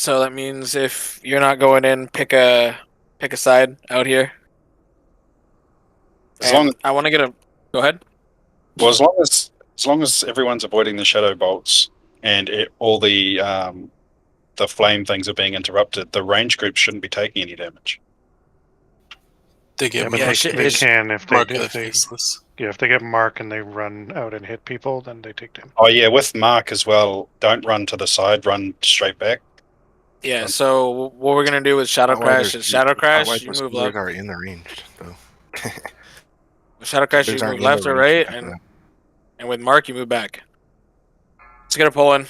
So that means if you're not going in, pick a side out here. As long as, I want to get a. Go ahead. well, as long as everyone's avoiding the shadow bolts and all the flame things are being interrupted, the range group shouldn't be taking any damage. They get but mark, they can if they, mark the if they faceless. yeah, if they get mark and they run out and hit people, then they take damage. Oh yeah, with mark as well. Don't run to the side. Run straight back. Yeah. So what we're gonna do with Shadow Crash is Shadow Crash. You move left. Are in the range though. With Shadow Crash, you move left or right, and with Mark, you move back. Let's get a pull in.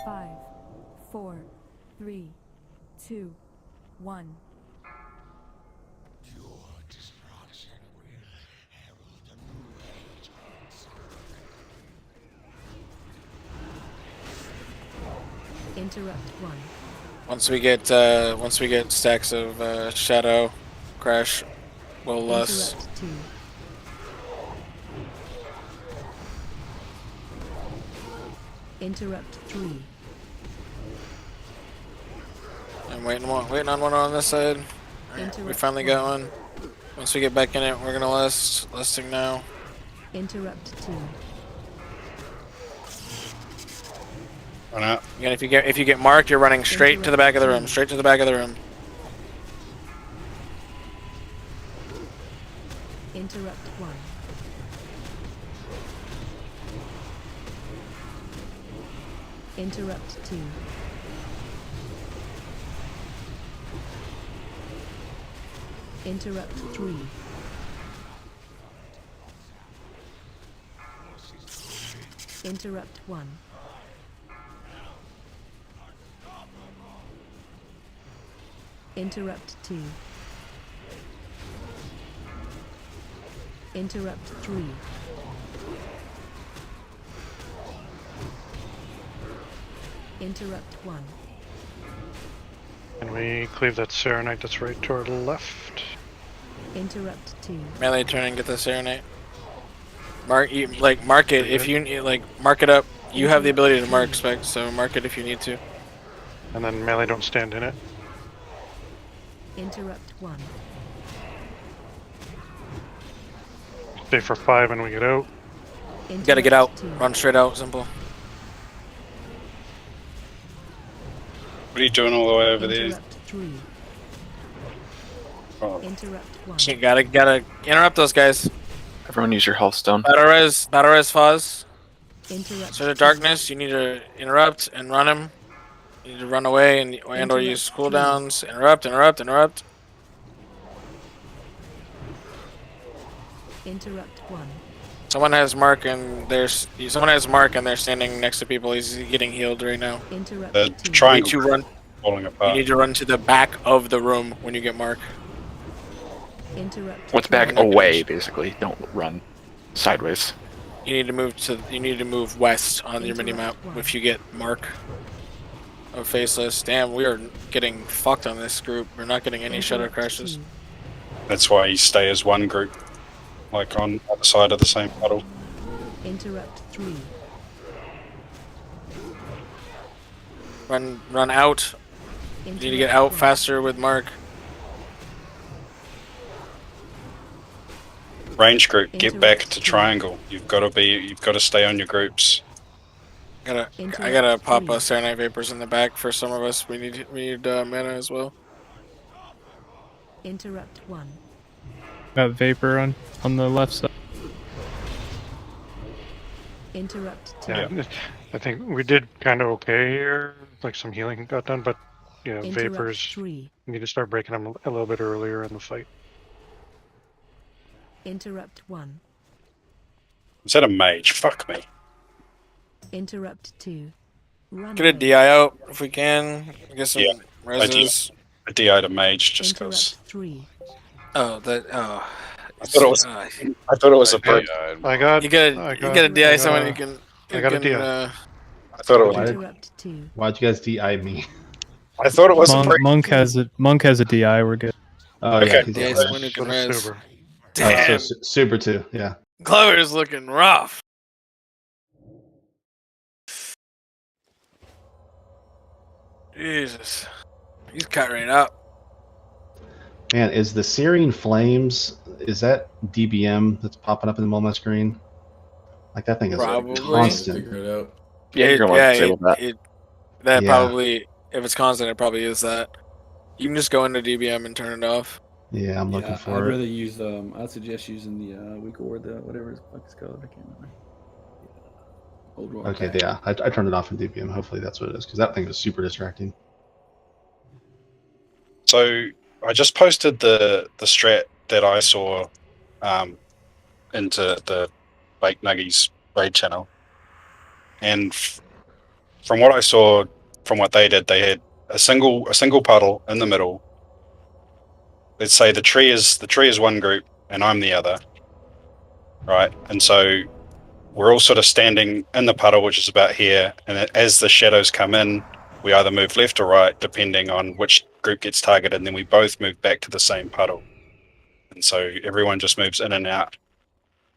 Five, 4, 3, 2, 1. Interrupt 1. Once we get stacks of Shadow Crash, we'll Interrupt 2. Interrupt 3. I'm waiting on one on this side. Alright, we finally got one. Once we get back in it, we're gonna listing now. Interrupt 2. Run out. Again, if you get marked, you're running straight to the back of the room. Straight to the back of the room. Interrupt 1. Interrupt 2. Interrupt 3. Interrupt 1. Interrupt 2. Interrupt 3. Interrupt 1. And we cleave that Serenite that's right to our left. Interrupt 2. Melee turn and get the Serenite. Mark it if you mark it up. You have the ability to mark spec, so mark it if you need to. And then melee don't stand in it. Interrupt 1. Stay for 5 and we get out. You gotta get out. 2. Run straight out. Simple. What are you doing all the way over there? Interrupt 3. Oh. Interrupt 1. You gotta interrupt those guys. Everyone use your health stone. Battle res Fuzz. Interrupt Sword of 2. Darkness, you need to interrupt and run him. You need to run away and or use cooldowns. Interrupt. Interrupt 1. Someone has mark and they're standing next to people. He's getting healed right now. Interrupt The 2. triangle You need to run. falling You apart. need to run to the back of the room when you get mark. Interrupt What's 3. back away, basically. Don't run sideways. You need to move west on your mini map if you get mark of faceless. Damn, we are getting fucked on this group. We're not getting any shadow crashes. 2. That's why you stay as one group, like on the other side of the same puddle. Interrupt 3. Run out. You need to get out faster with mark. Range group, get back to triangle. You've got to stay on your groups. I gotta pop a Serenite Vapors in the back for some of us. We need mana as well. Interrupt 1. Got Vapor on the left side. Interrupt 2. Yeah, I think we did kind of okay here. Like some healing got done, but you know, Interrupt Vapors 3. need to start breaking them a little bit earlier in the fight. Interrupt 1. Is that a mage? Fuck me. Interrupt 2. Run Get a away. DI out if we can. Get some reses. A DI to mage just because. Interrupt 3. Oh, I thought it was a break. I got. You gotta DI someone you can. I got a DI. I thought it was. Interrupt 2. Why'd you guys DI me? I thought it was a break. Monk has a DI. We're good. Oh Okay. yeah. DI someone who can res. Super. Damn, Super 2, yeah. Clover's looking rough. Jesus, he's cut right up. Man, is the Searing Flames, is that DBM that's popping up in the moment screen? Like, that thing is Probably. constant. Figure it out. Yeah, you're gonna disable that. That Yeah. probably, if it's constant, it probably is that. You can just go into DBM and turn it off. Yeah, I'm looking I'd for it. rather use I'd suggest using the weak or the whatever the fuck it's called. I can't remember. Ulduar Okay, attack. yeah, I turned it off in DBM. Hopefully that's what it is, because that thing is super distracting. So I just posted the strat that I saw into the Bake Nuggies raid channel, and from what I saw, from what they did, they had a single puddle in the middle. Let's say the tree is one group and I'm the other, right? And so we're all sort of standing in the puddle, which is about here, and as the shadows come in, we either move left or right depending on which group gets targeted, and then we both move back to the same puddle, and so everyone just moves in and out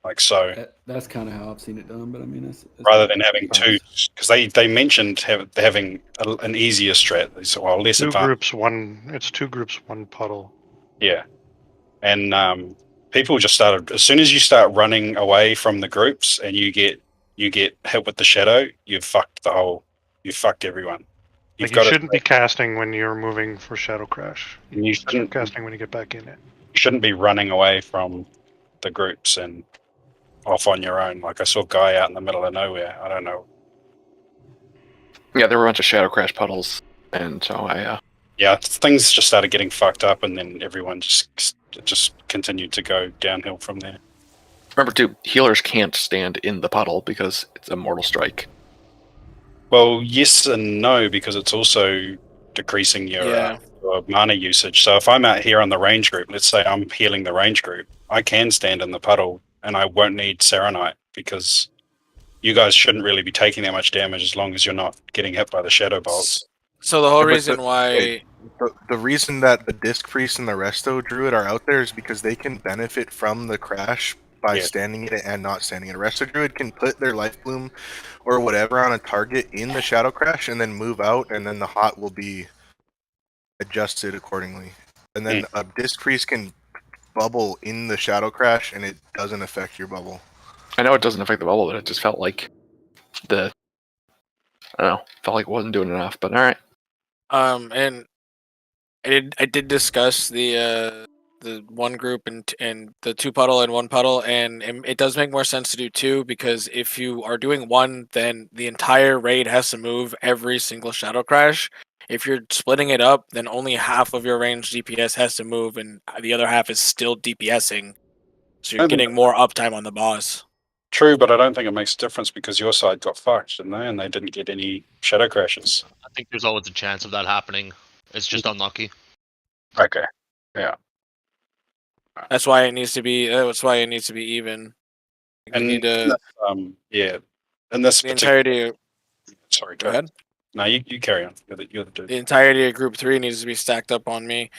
like so, That's kind of how I've seen it done, but I mean, that's rather than having two, because they mentioned having an easier strat, so well, less Two advanced. groups, one. It's 2 groups, 1 puddle. Yeah, and people just started, as soon as you start running away from the groups and you get hit with the shadow, you've fucked everyone. Like, you shouldn't be casting when you're moving for Shadow Crash. You Start shouldn't casting when you get back in it. be running away from the groups and off on your own. Like I saw a guy out in the middle of nowhere. I don't know. Yeah, there were a bunch of Shadow Crash puddles, and so I Yeah, things just started getting fucked up, and then everyone just continued to go downhill from there. remember too. Healers can't stand in the puddle because it's a mortal strike. Well, yes and no, because it's also decreasing your mana usage. So if I'm out here on the range group, let's say I'm healing the range group, I can stand in the puddle and I won't need Serenite, because you guys shouldn't really be taking that much damage as long as you're not getting hit by the shadow bolts. So the whole Yeah, but reason why the reason that the Disc Priest and the Resto Druid are out there is because they can benefit from the crash by standing in it and not standing in it. Resto Druid can put their Life Bloom or whatever on a target in the Shadow Crash and then move out, and then the hot will be adjusted accordingly. And then a Disc Priest can bubble in the Shadow Crash and it doesn't affect your bubble. I know it doesn't affect the bubble, but it just felt like I don't know, felt like it wasn't doing enough. But all right. and I did discuss the one group and the 2 puddle and 1 puddle, and it does make more sense to do 2, because if you are doing 1, then the entire raid has to move every single Shadow Crash. If you're splitting it up, then only half of your range DPS has to move, and the other half is still DPSing. So you're getting more uptime on the boss. True, but I don't think it makes a difference because your side got fucked, didn't they? And they didn't get any shadow crashes. I think there's always a chance of that happening. It's just unlucky. Okay. Yeah. That's why it needs to be. That's why it needs to be even. And need to, yeah, and this the entirety. Sorry, Go ahead. No, you carry on. You're the dude. The entirety of Group 3 needs to be stacked up on me,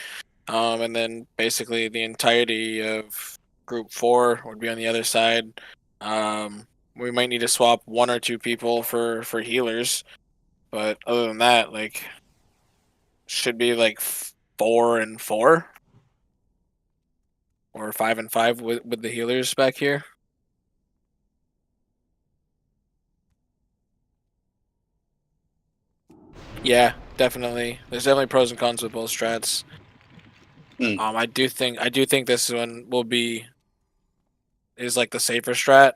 and then basically the entirety of Group 4 would be on the other side. We might need to swap 1 or 2 people for healers, but other than that, like, should be like 4 and 4, or 5 and 5 with the healers back here. Yeah, definitely. There's definitely pros and cons with both strats. I do think this one is like the safer strat.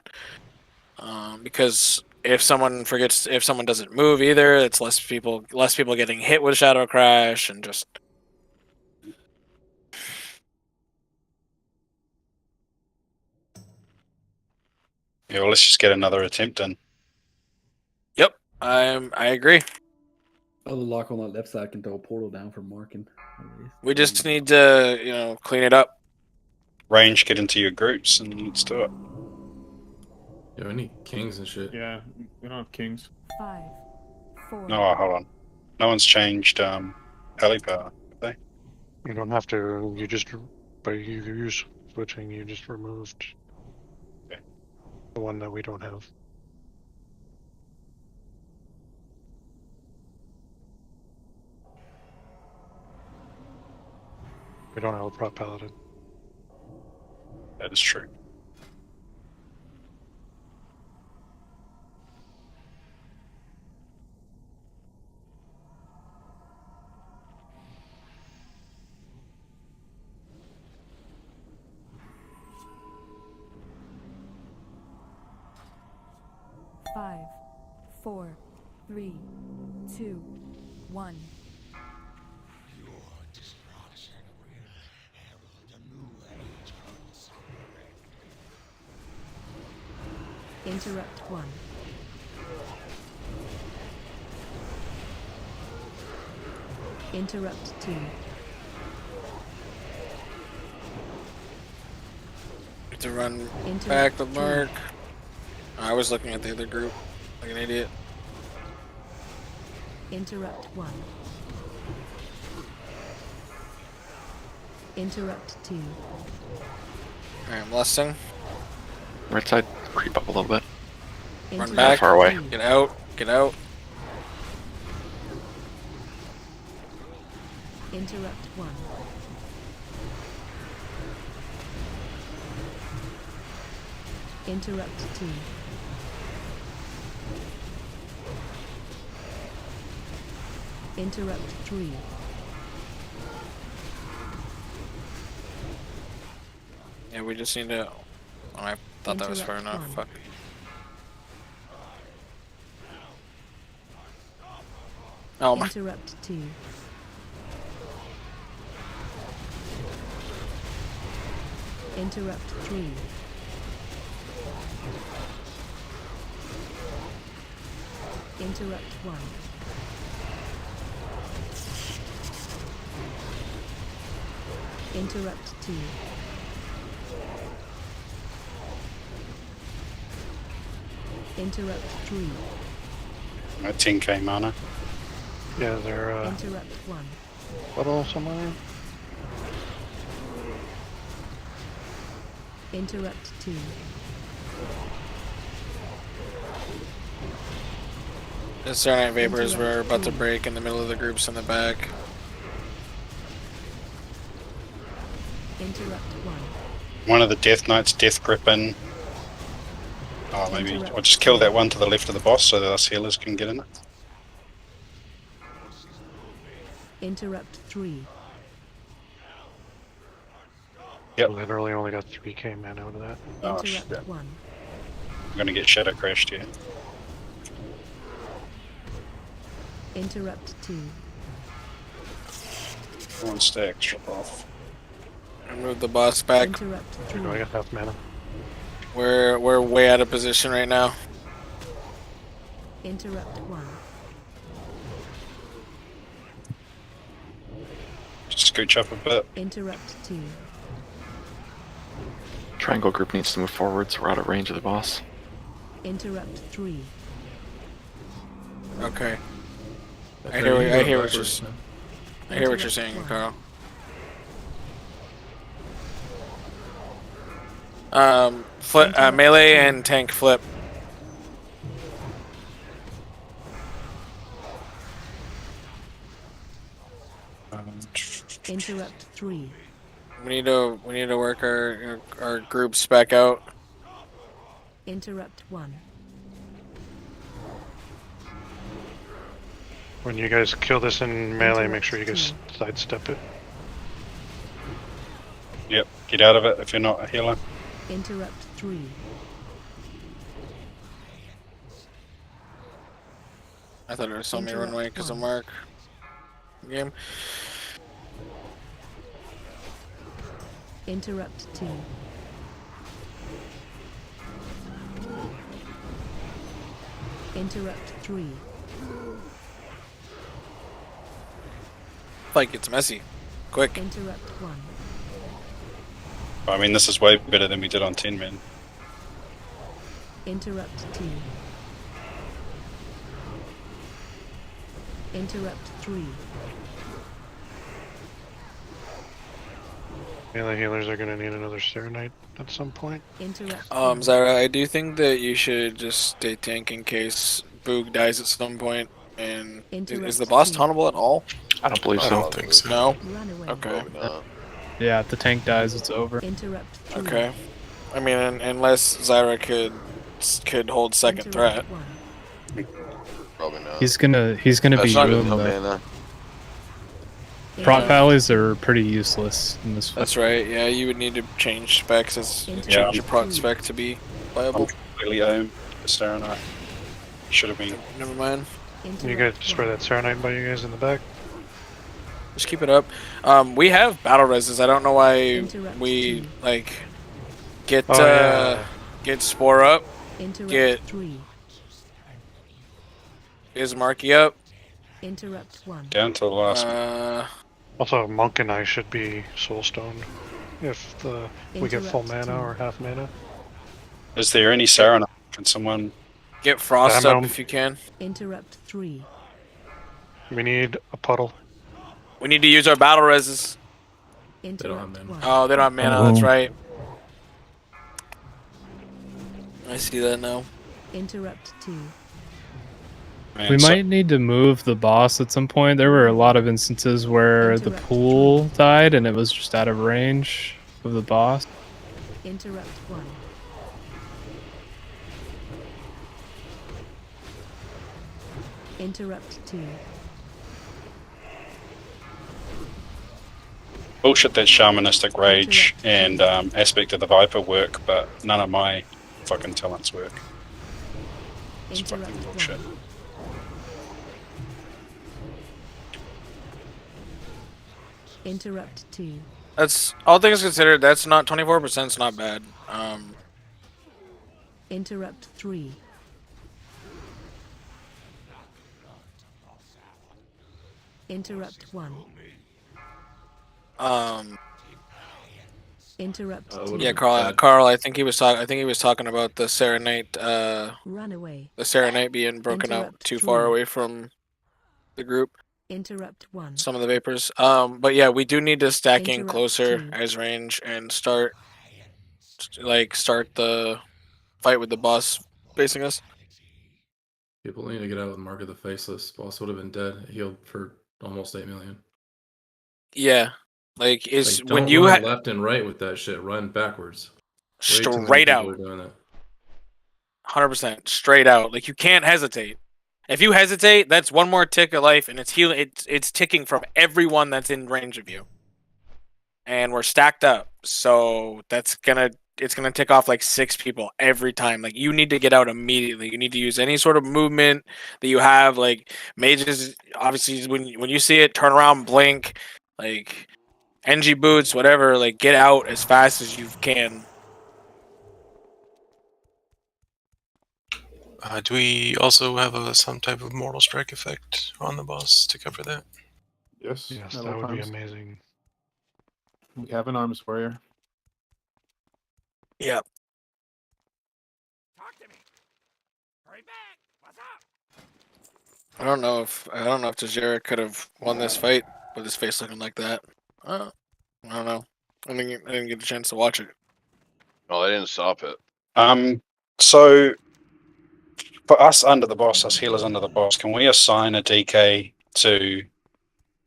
Because if someone doesn't move either, it's less people getting hit with Shadow Crash, and just Yeah, well, let's just get another attempt in. Yep, I agree. Oh, the lock on that left side can throw a portal down for marking. We just need to, clean it up. Range, get into your groups, and let's do it. Yeah, we need kings and shit. Yeah, we don't have kings. 5, 4. No, hold on. No one's changed heli power, have they? You don't have to. You just, but you use switching, you just removed Okay. the one that we don't have. We don't have a prop paladin. That is true. Five, 4, 3, 2, 1. Interrupt 1. Interrupt 2. To run Interrupt back the 3. mark. I was looking at the other group like an idiot. Interrupt 1. Interrupt 2. Alright, I'm lusting. Right side, creep up a little bit. Run Interrupt back. Far away. 2. Get out. Get out. Interrupt 1. Interrupt 2. Interrupt 3. Yeah, we just need to. Oh, I thought that was far Interrupt enough. 1. Fuck. Oh my. Interrupt 2. Interrupt 3. Interrupt 1. Interrupt 2. Interrupt 3. My 10k mana. Yeah, they're Interrupt 1. puddle somewhere. Interrupt 2. The Serenite Vapors were Interrupt about to 3. break in the middle of the groups in the back. Interrupt 1. One of the Death Knights, Death Grippin. Oh, maybe Interrupt I'll just kill 2. that one to the left of the boss so that us healers can get in it. Interrupt 3. Yep. Literally only got 3k mana out of that. Oh, Interrupt shit. 1. I'm gonna get Shadow Crashed here. Interrupt 2. Come on, stacks, drop off. I moved the boss back. Interrupt Or do I 3. get half mana? We're way out of position right now. Interrupt 1. Just scooch up a bit. Interrupt 2. Triangle group needs to move forward, so we're out of range of the boss. Interrupt 3. Okay. I Okay, hear. you What, can I go hear what backwards you're. now. I hear what you're Interrupt saying, 1. Carl. Flip, Interrupt melee 2. and tank flip. Interrupt 3. We need to work our groups back out. Interrupt 1. When you guys kill this in melee, make Interrupt sure you guys 2. sidestep it. Yep, get out of it if you're not a healer. Interrupt 3. I thought it was telling me to run away because of Interrupt Mark. Game. Interrupt 2. Interrupt 3. Fight gets messy. Quick. Interrupt 1. I mean, this is way better than we did on 10 men. Interrupt 2. Interrupt 3. Melee healers are gonna need another Serenite at some point. Interrupt. one. Zyra, I do think that you should just stay tank in case Boog dies at some point. And is the boss taunable at all? I don't believe I so. don't think so. No. Run away. Okay. Probably not. Yeah, if the tank dies, it's over. Interrupt. three. Okay. I mean, unless Zyra could hold second threat. Interrupt. one. Probably not. He's gonna be That's not ruined no though. mana. Prot Interrupt. valleys are pretty useless in this fight. That's right. Yeah, you would need to change specs as Interrupt. change your prot spec to be viable. Completely own the Serenite. Should have been. Never mind. You Interrupt. guys spray that Serenite by you guys in the back. Just keep it up. We have battle reses. I don't know why Interrupt we two. like get Oh, yeah. get spore up, Interrupt. get- 3. is Marky up. Interrupt. 1. Down to the last one. Also, Monk and I should be soulstoned if we get full Interrupt mana two. or half mana. Is there any Serenite? Can someone? Get frost Ammo. up if you can. Interrupt. 3. We need a puddle. We need to use our battle reses. Interrupt. 1. Oh, they don't have mana. Uh-oh. That's right. I see that now. Interrupt. 2. Man, We so- might need to move the boss at some point. There were a lot of instances where the Interrupt. pool died and it was just out of range of the boss. Interrupt. 1. Interrupt. 2. bullshit that shamanistic rage and aspect of the Viper work, but none of my fucking talents work. It's fucking Interrupt. bullshit. 1. Interrupt. 2. That's all things considered. That's not 24%. Is not bad. Interrupt. 3. Interrupt. 1. Interrupt. 2. Yeah, Carl. I think he was talking. I think he was talking about the Serenite. Run away. The Serenite being broken out Interrupt too far three. away from the group. Interrupt. 1. Some of the vapors. But yeah, we do need to stack in Interrupt closer two. as range and start the fight with the boss facing us. People need to get out with Mark of the Faceless. Boss would have been dead, healed for almost 8 million. Yeah, like is Like, when don't you run ha- left and right with that shit. Run backwards. Way too many straight people out, are doing that. 100% straight out. Like you can't hesitate. If you hesitate, that's one more tick of life, and it's healing. It's ticking from everyone that's in range of you. And we're stacked up, so it's gonna tick off like 6 people every time. Like you need to get out immediately. You need to use any sort of movement that you have. Like mages, obviously, when you see it, turn around, blink, like NG boots, whatever. Like get out as fast as you can. Do we also have some type of Mortal Strike effect on the boss to cover that? Yes. Yes, Metal that would be Farms. amazing. We have an arms warrior. Yeah. I don't know if Tajira could have won this fight with his face looking like that. I don't know. I didn't get a chance to watch it. No, they didn't stop it. So for us under the boss, us healers under the boss, can we assign a DK to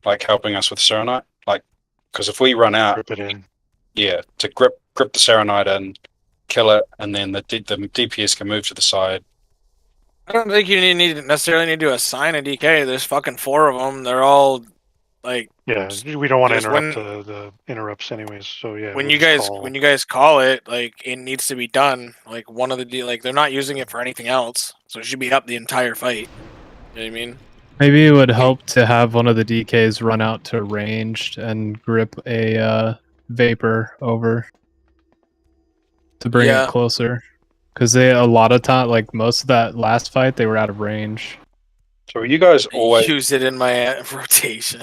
like helping us with Serenite? Like, because if we run out, Grip it in. yeah, to grip the Serenite and kill it, and then the DPS can move to the side. I don't think you necessarily need to assign a DK. There's fucking 4 of them. They're all like Yeah, we don't want to Just interrupt the interrupts anyways. So yeah, when we'll you just guys call- when you guys call it, like it needs to be done. Like one of the like they're not using it for anything else, so it should be up the entire fight. You know what I mean? Maybe it would help to have one of the DKs run out to ranged and grip a vapor over to bring Yeah. it closer. Because a lot of time, like most of that last fight, they were out of range. So you guys always Use it in my rotation.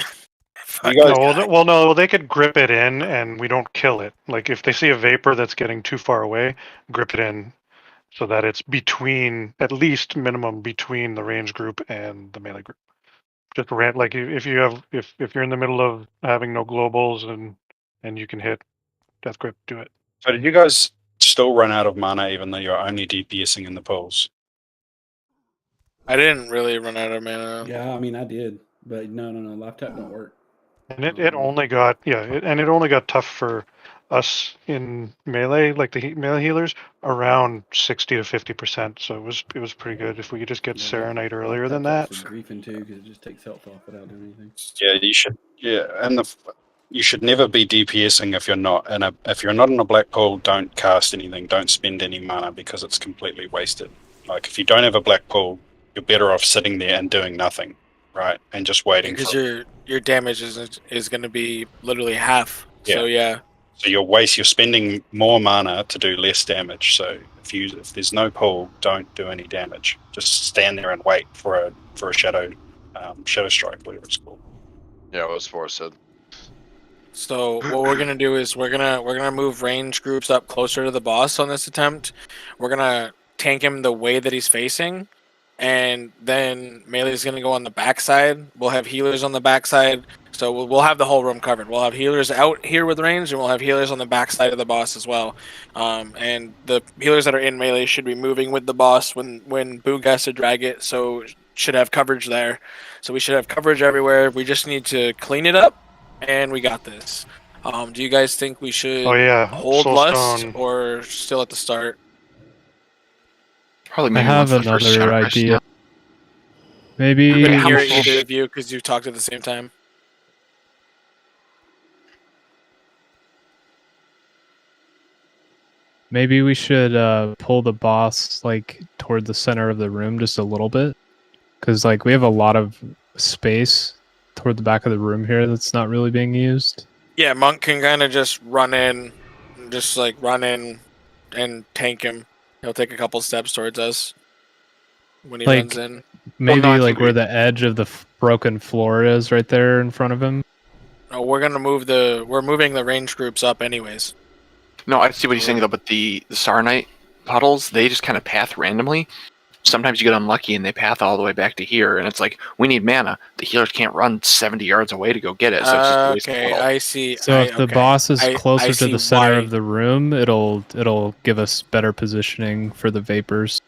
You guys, No, they could grip it in, and we don't kill it. Like if they see a vapor that's getting too far away, grip it in, so that it's between, at least minimum between the range group and the melee group. Just like if you're in the middle of having no globals and you can hit Death Grip, do it. So did you guys still run out of mana even though you're only DPSing in the pools? I didn't really run out of mana. Yeah, I mean I did, but no, life tap don't work. And it only got it only got tough for us in melee, like the melee healers, around 60 to 50%. So it was pretty good. If we could just get Serenite earlier than that. For griefing too, because it just takes health off without doing anything. Yeah, you should. Yeah, and you should never be DPSing if you're not in a black pool. Don't cast anything. Don't spend any mana because it's completely wasted. Like if you don't have a black pool, you're better off sitting there and doing nothing, right? And just waiting. Because your damage is going to be literally half. Yeah. So yeah. So you're spending more mana to do less damage. So if there's no pool, don't do any damage. Just stand there and wait for a shadow strike, whatever it's called. Yeah, what was Forrest said. So what we're gonna do is we're gonna move range groups up closer to the boss on this attempt. We're gonna tank him the way that he's facing, and then Melee's gonna go on the backside. We'll have healers on the backside, so we'll have the whole room covered. We'll have healers out here with range, and we'll have healers on the backside of the boss as well. And the healers that are in melee should be moving with the boss when Boog has to drag it, so should have coverage there. So we should have coverage everywhere. We just need to clean it up, and we got this. Do you guys think we should hold Lust or still at the start? Probably I maybe have once the first another shadow crash, idea. yeah. Maybe I'm gonna hear we should- either of you because you talked at the same time. Maybe we should pull the boss like toward the center of the room just a little bit, because like we have a lot of space toward the back of the room here that's not really being used. Yeah, Monk can kind of just run in and tank him. He'll take a couple steps towards us when he Like, runs in. Maybe not like too where big. the edge of the broken floor is, right there in front of him. No, we're moving the range groups up anyways. No, I see what he's saying though, but the Saronite puddles, they just kind of path randomly. Sometimes you get unlucky and they path all the way back to here, and it's like, we need mana. The healers can't run 70 yards away to go get it, so it's just a waste of Okay, puddle. I see. So if the boss is I closer to see the center why. of the room, it'll give us better positioning for the vapors.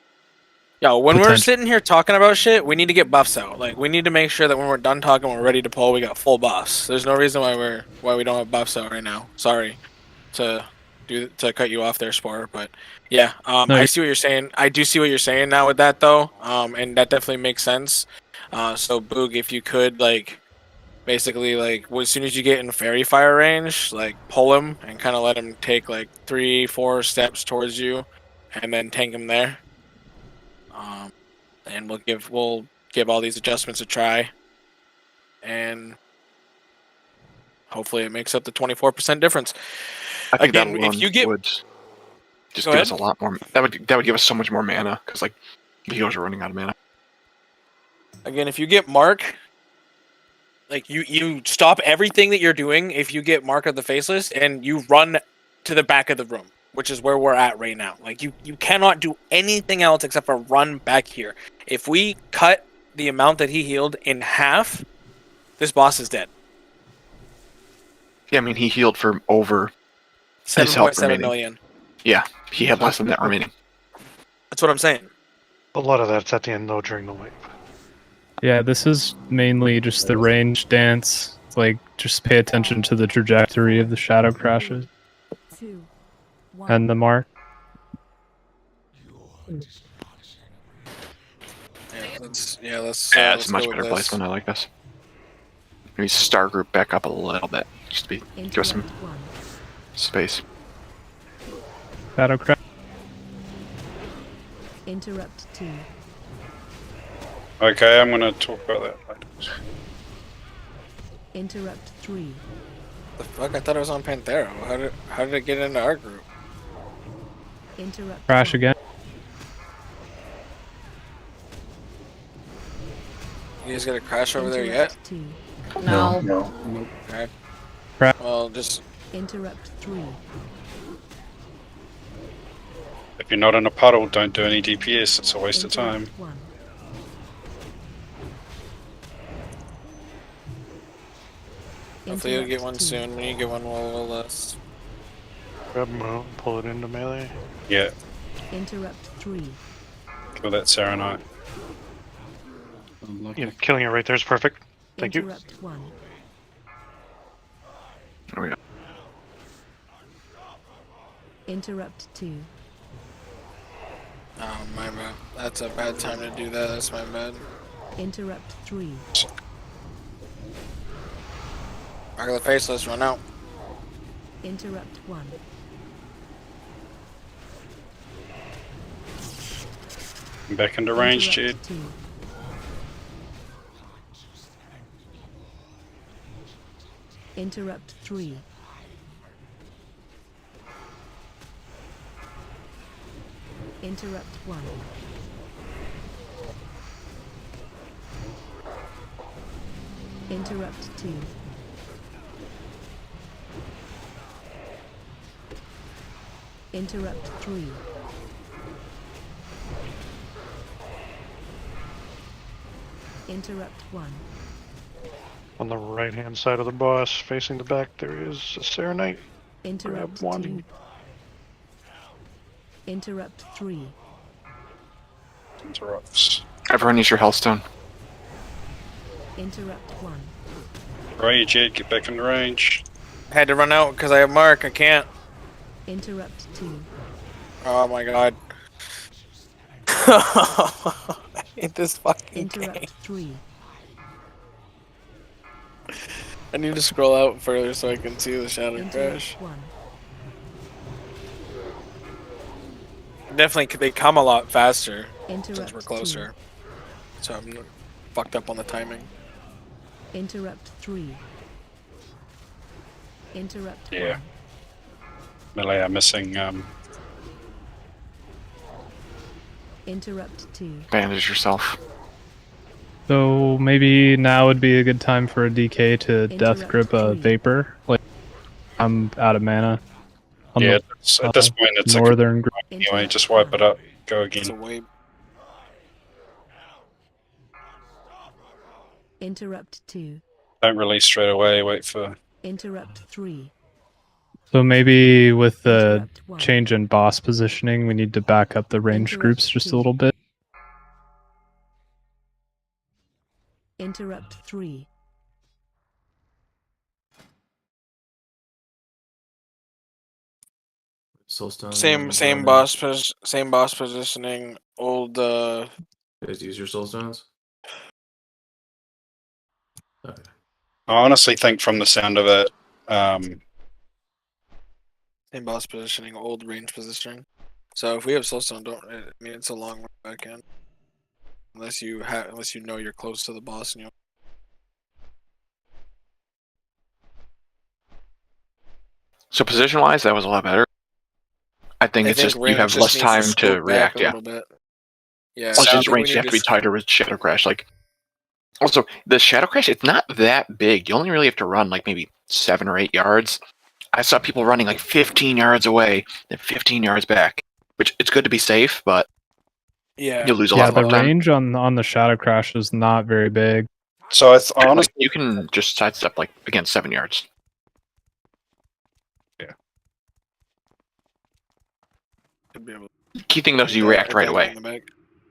Yo, when we're Potential. sitting here talking about shit, we need to get buffs out. Like, we need to make sure that when we're done talking, we're ready to pull. We got full buffs. There's no reason why we don't have buffs out right now. Sorry to cut you off there, Spore, but yeah, I see what you're saying. I do see what you're saying now with that though, and that definitely makes sense. So Boog, if you could basically as soon as you get in fairy fire range, pull him and kind of let him take 3-4 steps towards you, and then tank him there. And we'll give all these adjustments a try, and hopefully it makes up the 24% difference. I think Again, that alone if you get would just Go give us ahead. a lot more. That would give us so much more mana because the healers are running out of mana. Again, if you get Mark, you stop everything that you're doing if you get Mark of the Faceless and you run to the back of the room, which is where we're at right now. You cannot do anything else except for run back here. If we cut the amount that he healed in half, this boss is dead. Yeah, I mean, he healed for over his health 7.7 remaining. million. Yeah, he had less than that remaining. That's what I'm saying. A lot of that's at the end though during the wave. Yeah, this is mainly just the range dance. It's just pay attention to the trajectory of the shadow crashes 2, 1. and the mark. Let's It's a much go with better this. placement. I like this. Maybe star group back up a little bit, just to give us some Interrupt 1. space. Shadow crash. Interrupt 2. Okay, I'm gonna talk about that later. Interrupt 3. The fuck? I thought it was on Panthera. How did it get into our group? Interrupt Crash 4. again. You guys got a crash over there yet? Interrupt 2. No. Nope. Okay. Crash. Well, just Interrupt 3. If you're not in a puddle, don't do any DPS. It's a waste of time. Interrupt 1. hopefully you'll get Interrupt one 2. soon. When you get one, we'll Grab Moon, pull it into melee. Yeah, Interrupt 3. kill that Serenite. Unlucky. Yeah, killing it right there is perfect. Thank you. Interrupt 1. There we go. Interrupt 2. Oh, my bad. That's a bad time to do that. That's my bad. Interrupt 3. Mark of the Faceless, run out. Interrupt 1. I'm back into range, Jed. Interrupt 2. Interrupt 3. Interrupt 1. Interrupt 2. Interrupt 3. Interrupt 1. On the right hand side of the boss, facing the back, there is a Serenite. Interrupt Grab 2. one. Interrupt 3. Interrupts. Everyone use your Hellstone. Interrupt 1. Right, Jed, get back into range. I had to run out because I have Mark. I can't. Interrupt 2. Oh my god. I hate this fucking game. Interrupt 3. I need to scroll out further so I can see the shadow crash. Interrupt 1. Definitely, they come a lot faster since Interrupt we're 2. closer. So I'm fucked up on the timing. Interrupt 3. Interrupt Yeah. 1. Melee are missing. Interrupt 2. Bandage yourself. So maybe now would be a good time for a DK to death grip a vapor. Like I'm out of mana. On Yeah, the, at this point it's northern a anyway. Just wipe it up. Go It's a again. wave. Interrupt 2. Don't release straight away. Wait for. Interrupt 3. So maybe with the Interrupt 1. change in boss positioning, we need to back up the ranged Interrupt groups just 2. a little bit. Interrupt 3. Soulstone. Same boss positioning. Old You guys use your soulstones? Okay. I honestly think from the sound of it, same boss positioning. Old range positioning. So if we have Soulstone, I mean it's a long way back in. Unless you know you're close to the boss and you. So position-wise, that was a lot better. I think it's just you range have just less needs time to scope back react. a Yeah. little bit. Yeah. Also, I just think we range, you need have to be tighter with Shadow Crash. Like, also the Shadow Crash, it's not that big. You only really have to run like maybe 7 or 8 yards. I saw people running like 15 yards away, then 15 yards back. Which it's good to be safe, but Yeah. you lose a lot of the luck time. range on the shadow crash is not very big. so I honestly, You can just sidestep like against 7 yards. Key thing though is you react right away.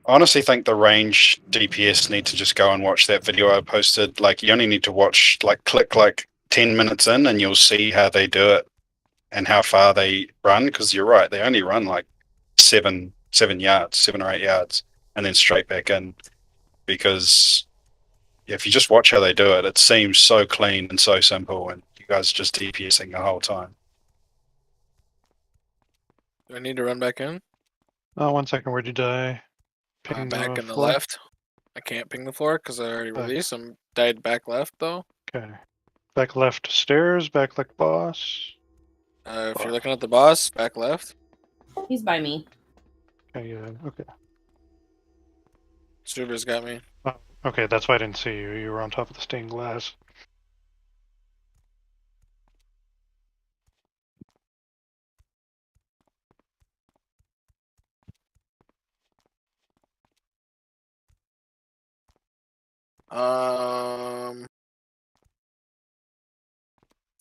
honestly think the range DPS need to just go and watch that video I posted. Like you only need to watch click 10 minutes in, and you'll see how they do it and how far they run. Because you're right, they only run like 7 yards, 7 or 8 yards, and then straight back in. Because if you just watch how they do it, it seems so clean and so simple, and you guys are just DPSing the whole time. Do I need to run back in? Oh, 1 second. Where'd you die? Ping Back in the floor? left. I can't ping the floor because I already Back. released. I'm died back left though. Okay. Back left stairs. Back left boss. If you're looking at the boss, back left. He's by me. Okay. Yeah. Okay. Stuber's got me. Oh, okay. That's why I didn't see you. You were on top of the stained glass.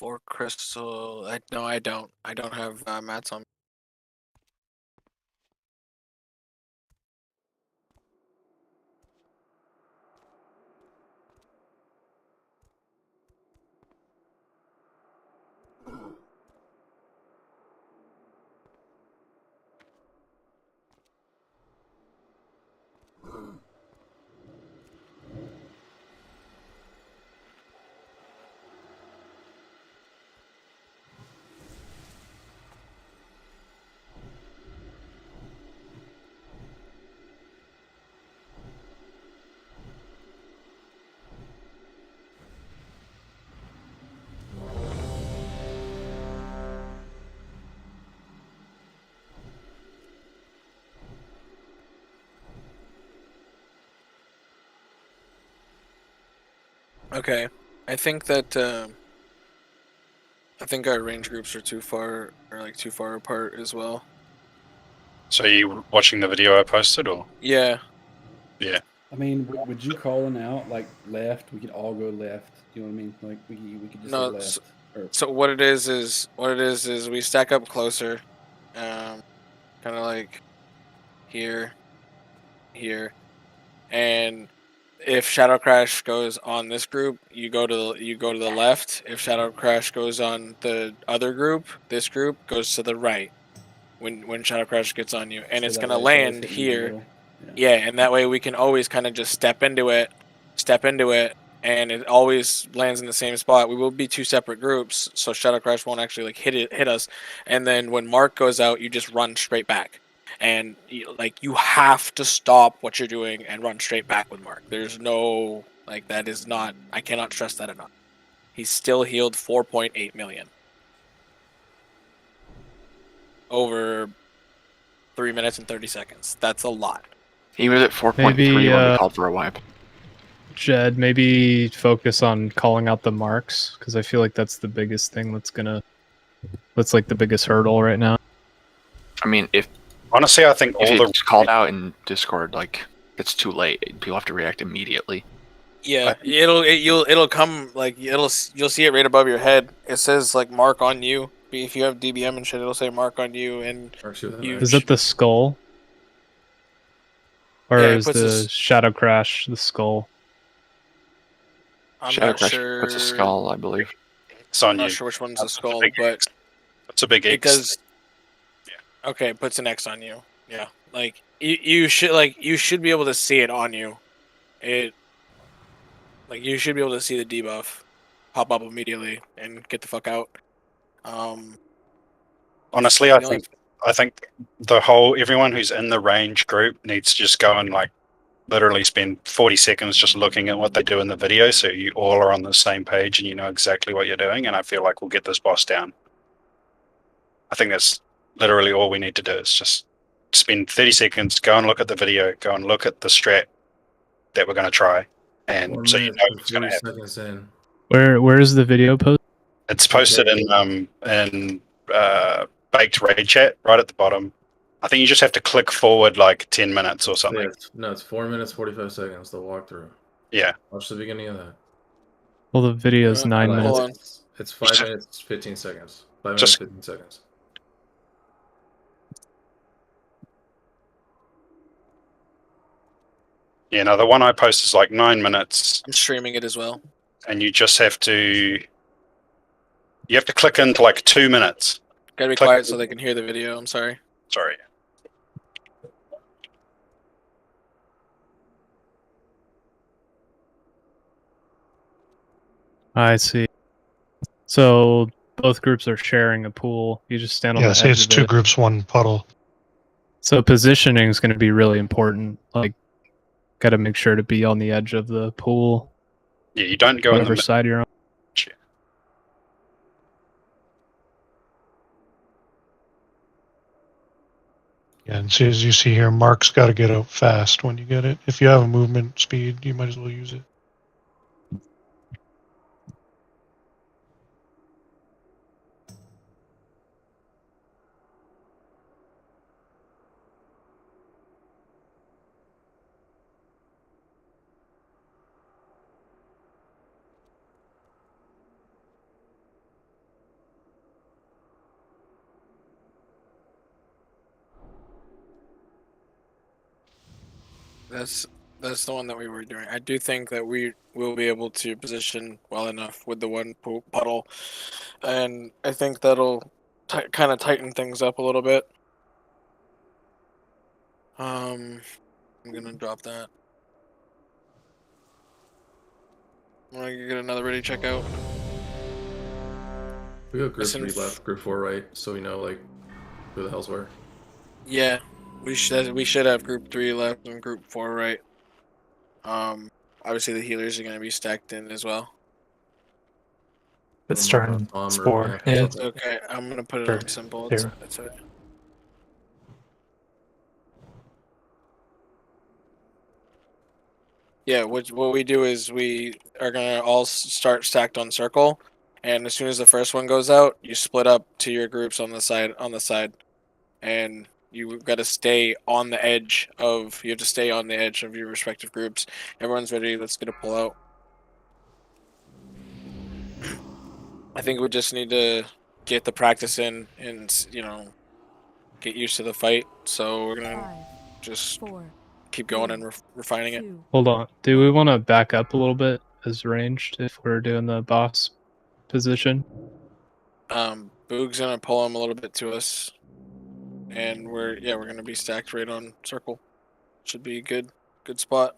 4 crystal. No, I don't. I don't have mats on. Okay, I think that I think our range groups are too far apart as well. So you watching the video I posted, or Yeah. yeah? I mean, would you calling out like left? We could all go left. You know what I mean? Like we could just say No. left. So what it is we stack up closer, kind of like here, and if Shadow Crash goes on this group, you go to the left. If Shadow Crash goes on the other group, this group goes to the right. When Shadow Crash gets on you, and So it's that gonna way it's always land hitting in the here. middle. Yeah, and that way we can always kind of just step into it, and it always lands in the same spot. We will be 2 separate groups, so Shadow Crash won't actually like hit us. And then when Mark goes out, you just run straight back, and you have to stop what you're doing and run straight back with Mark. There's no that is not. I cannot stress that enough. He's still healed 4.8 million over 3 minutes and 30 seconds. That's a lot. He was at 4.3 Maybe, when we called for a wipe. Jed, maybe focus on calling out the marks, because I feel like that's the biggest thing that's like the biggest hurdle right now. I mean, if honestly, I think all it's called out in Discord, like it's too late. People have to react immediately. Yeah, it'll come you'll see it right above your head. It says like mark on you. If you have DBM and shit, it'll say mark on you, and Is that the skull? Or Yeah, it is puts the Shadow Crash the skull? I'm Shadow not Crash sure. puts a skull, I believe. It's on I'm not you. sure which one's the It's a skull, big but X. It's a big it X. does. Okay, it puts an X on you. Yeah, you should be able to see it on you. You should be able to see the debuff pop up immediately and get the fuck out. Honestly, I think the whole everyone who's in the range group needs to just go and literally spend 40 seconds just looking at what they do in the video, so you all are on the same page and you know exactly what you're doing. And I feel like we'll get this boss down. I think that's literally all we need to do is just spend 30 seconds, go and look at the video, go and look at the strat that we're going to try, and 4 so you minutes know and what's going to 40 happen. seconds in. Where is the video post? It's posted in baked raid chat right at the bottom. I think you just have to click forward like 10 minutes or something. Yeah, it's 4 minutes 45 seconds. The walkthrough. Yeah. Watch the beginning of that. Well, the video is 9 minutes. Hold on. It's 5 minutes 15 seconds. 5 minutes 15 seconds. Yeah, no, the one I post is like 9 minutes. I'm streaming it as well. And you just have to click into like 2 minutes. Gotta be quiet so they can hear the video. I'm sorry. Sorry. I see. So both groups are sharing a pool. You just stand on Yeah, the see, edge it's of two it. groups, one puddle. So positioning is going to be really important. Got to make sure to be on the edge of the pool. Yeah, you don't go whatever in the side you're on. Yeah, and see, as you see here, Mark's got to get out fast when you get it. If you have a movement speed, you might as well use it. That's the one that we were doing. I do think that we will be able to position well enough with the one puddle, and I think that'll kind of tighten things up a little bit. I'm gonna drop that. I'm gonna get another ready checkout. We got group Listen, 3 left, group 4 right, so we know like who the hell's where. Yeah, we should have group 3 left and group 4 right. Obviously the healers are gonna be stacked in as well. It's Mark on turn Tom or spore. Amp or Yeah. It's something. okay. I'm gonna put it Sure. on simple. Here. It's okay. Yeah, what we do is we are gonna all start stacked on circle, and as soon as the first one goes out, you split up to your groups on the side, and you got to stay on the edge of. You have to stay on the edge of your respective groups. Everyone's ready. Let's get a pull out. I think we just need to get the practice in, and get used to the fight. So we're gonna 5, just 4, keep going and refining it. 2. Hold on. Do we want to back up a little bit as ranged if we're doing the boss position? Boog's gonna pull him a little bit to us, and we're gonna be stacked right on circle. Should be a good spot.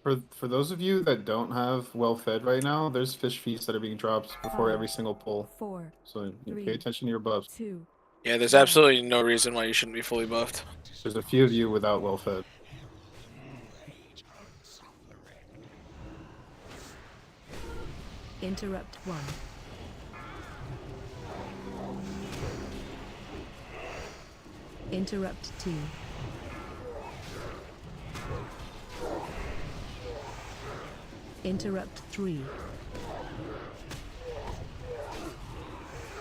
For those of you that don't have well fed right now, there's fish feasts that are being dropped before 5, every single pull. 4, So you 3, pay attention to your buffs. 2. Yeah, there's absolutely no reason why you shouldn't be fully buffed. There's a few of you without well fed. Interrupt 1. Interrupt 2. Interrupt 3.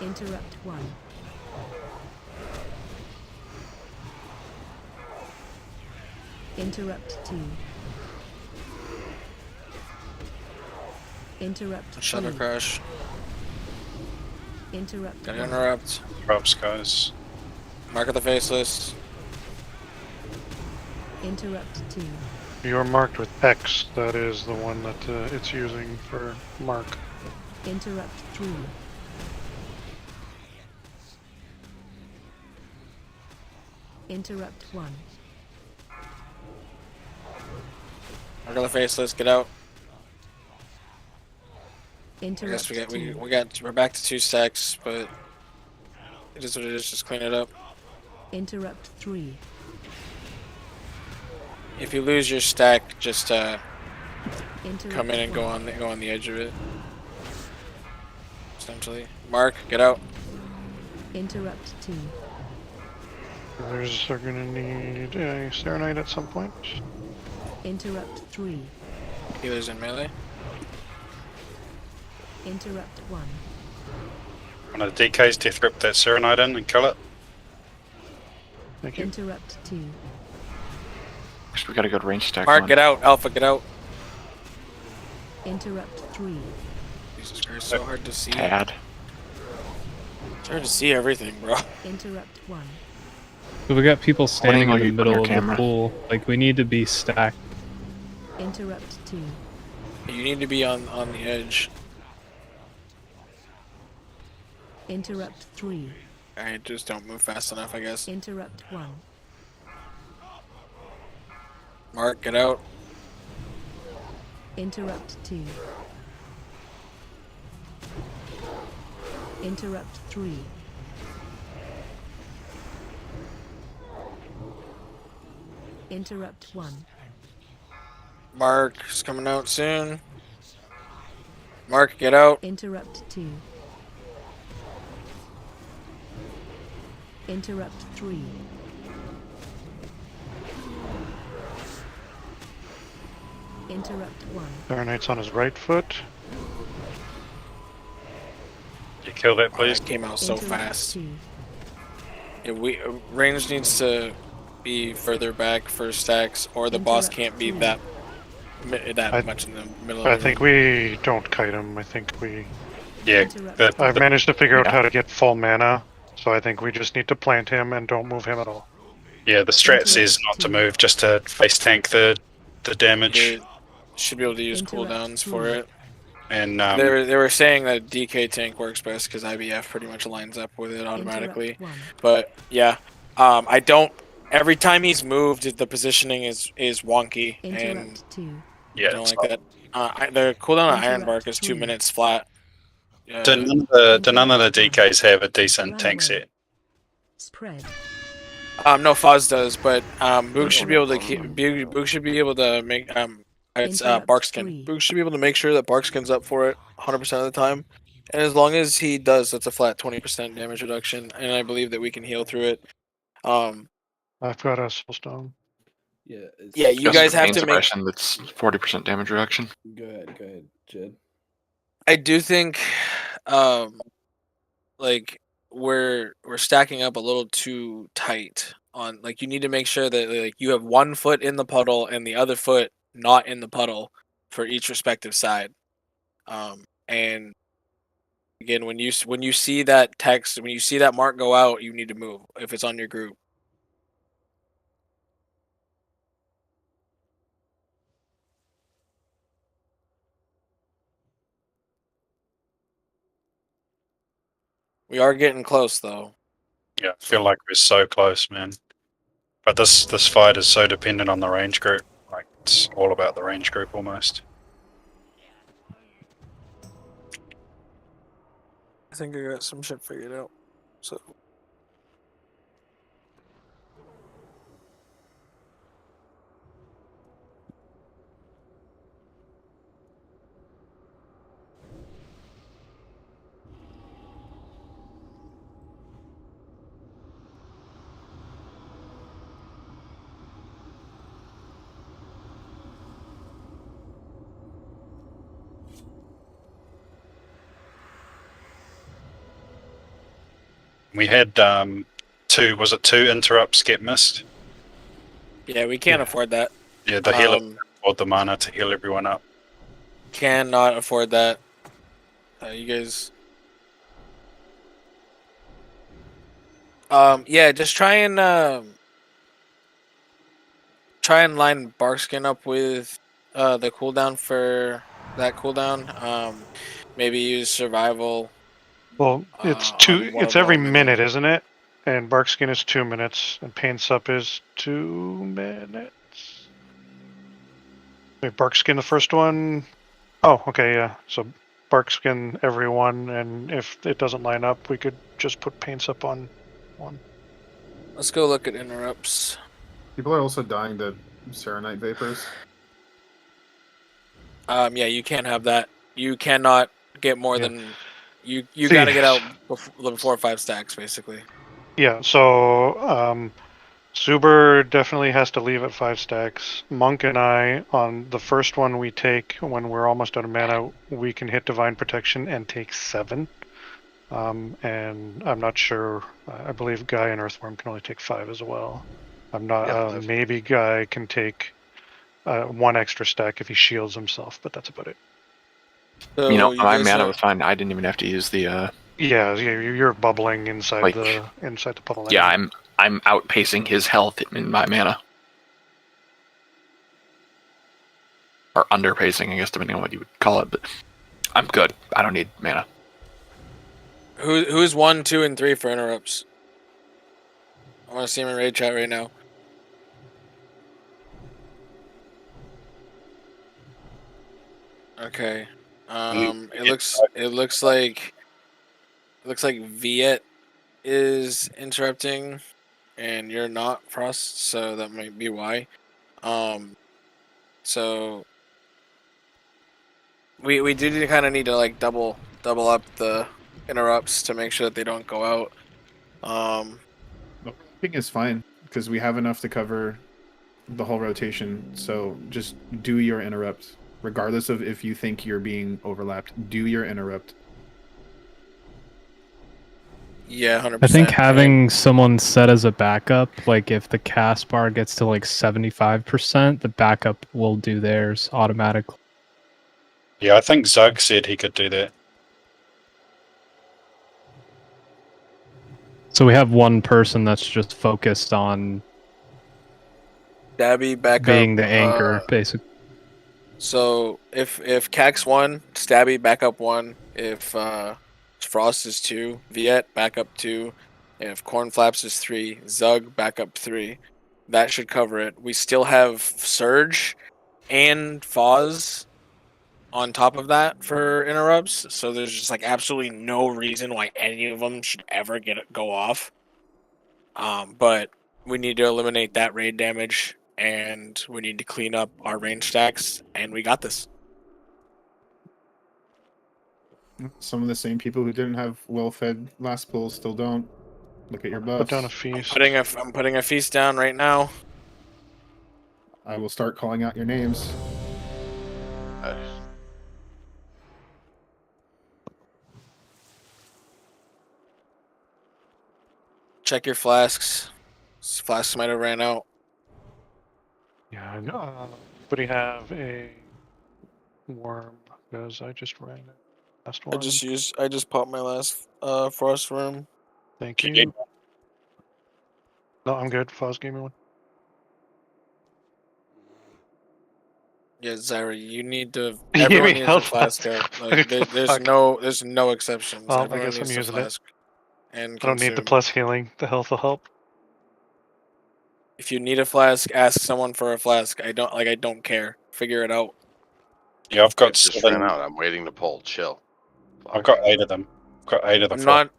Interrupt 1. Interrupt 2. Interrupt Shutter 3. crash. Interrupt Gotta 1. interrupt. Props, guys. Mark of the faceless. Interrupt 2. You're marked with X. That is the one that it's using for mark. Interrupt 3. Interrupt 1. Mark of the faceless. Get out. I Interrupt guess 2. we're back to 2 stacks, but it is what it is. Just clean it up. Interrupt 3. If you lose your stack, just Interrupt come in and 1. go on the edge of it. Essentially, Mark, get out. Interrupt 2. They're gonna need a Serenite at some point. Interrupt 3. Healers in melee. Interrupt 1. One of the DKs death rip that Serenite in and kill it. Thank you. Interrupt 2. Because we got a good range stack. Mark, going. get out. Alpha, get out. Interrupt 3. Jesus Christ, so hard to see. Pad. It's hard to see everything, bro. Interrupt 1. But we got people standing angle in the you put your middle of the camera? pool. Like, we need to be stacked. Interrupt 2. You need to be on the edge. Interrupt 3. I just don't move fast enough, I guess. Interrupt 1. Mark, get out. Interrupt 2. Interrupt 3. Interrupt 1. Mark is coming out soon. Mark, get out. Interrupt 2. Interrupt 3. Interrupt 1. Serenite's on his right foot. You kill that, Oh, please. that came out so Interrupt fast. 2. Yeah, range needs to be further back for stacks, or the boss Interrupt can't be 3. that much in the middle I of think we don't kite him. I think we. Yeah, Interrupt. I've managed to figure out Yeah. how to get full mana, so I think we just need to plant him and don't move him at all. Yeah, the strat says not to move, just to face tank the damage. You should be able to use Interrupt cooldowns for 3. it. And They were saying that DK tank works best because IBF pretty much lines up with it automatically. Interrupt 1. But yeah, I don't. Every time he's moved, the positioning is wonky, and Interrupt 2. yeah, I don't like that. The cooldown on Iron Bark is 2 3. minutes flat. do none of the DKs have a decent tank set? Spread. No, Foz does, but Boog should be able to Boog should be able to make it's Interrupt Barkskin. 3. Boog should be able to make sure that Barkskin's up for it 100% of the time, and as long as he does, that's a flat 20% damage reduction, and I believe that we can heal through it. I've got a soulstone. Yeah. Yeah, you Just guys for have pain to make. suppression, that's 40% damage reduction. Go ahead, Jed. I do think, like we're stacking up a little too tight on. Like you need to make sure that like you have one foot in the puddle and the other foot not in the puddle for each respective side. And again, when you see that text, when you see that mark go out, you need to move if it's on your group. We are getting close, though. Yeah, I feel like we're so close, man. But this fight is so dependent on the range group. Like it's all about the range group almost. I think I got some shit figured out. So. We had two interrupts get missed? Yeah, we can't afford that. Yeah, the healer afford the mana to heal everyone up. Cannot afford that. You guys. Yeah, just try and line Barkskin up with the cooldown for that cooldown. Maybe use survival. Well, it's It's every minute, isn't it? And Barkskin is 2 minutes, and Pain Sup is 2 minutes. Wait, Barkskin the first one? Oh, okay, yeah. So Barkskin every one, and if it doesn't line up, we could just put Pain Sup on one. Let's go look at interrupts. People are also dying to Serenite Vapors. Yeah, you can't have that. You cannot get more than you got to get out before 5 stacks, basically. Yeah, so Suber definitely has to leave at 5 stacks. Monk and I, on the first one we take, when we're almost out of mana, we can hit Divine Protection and take 7. And I'm not sure, I believe Guy and Earthworm can only take 5 as well. I'm not, maybe Guy can take 1 extra stack if he shields himself, but that's about it. So my mana was fine. I didn't even have to use the. Yeah, you're bubbling inside the puddle. Yeah, I'm outpacing his health in my mana, or underpacing, I guess, depending on what you would call it. But I'm good. I don't need mana. Who's 1, 2, and 3 for interrupts? I want to see him in raid chat right now. Okay. It looks like Viet is interrupting, and you're not, Frost, so that might be why. So we do kind of need to like double up the interrupts to make sure that they don't go out. I think it's fine because we have enough to cover the whole rotation. So just do your interrupt, regardless of if you think you're being overlapped. Do your interrupt. Yeah, 100%. I think having someone set as a backup, like if the cast bar gets to like 75%, the backup will do theirs automatically. Yeah, I think Zug said he could do that. So we have one person that's just focused on Stabby back being up. the anchor, basically. So if Cax 1, Stabby back up 1. If Frost is 2, Viet back up 2. If Cornflaps is 3, Zug back up 3. That should cover it. We still have Surge and Foz on top of that for interrupts. So there's just like absolutely no reason why any of them should ever go off. But we need to eliminate that raid damage, and we need to clean up our range stacks, and we got this. Some of the same people who didn't have well-fed last pulls still don't. Look at your buffs. Put down a feast. I'm putting a feast down right now. I will start calling out your names. Check your flasks. Flasks might have ran out. Yeah, anybody have a worm? Because I just ran it. Last one. I just popped my last frost worm. Thank you. No, I'm good. Foz gave me one. Yeah, Zyra, you need to. You gave Everyone me needs a health flask flask. up. Like, there's no exceptions. Well, I Everyone guess I'm needs a using it. flask. And I don't need the consume. plus healing. The health will help. If you need a flask, ask someone for a flask. I don't care. Figure it out. Yeah, I've got It just 7. ran out. I'm waiting to pull. Chill. I've got 8 of them. I've got 8 of them.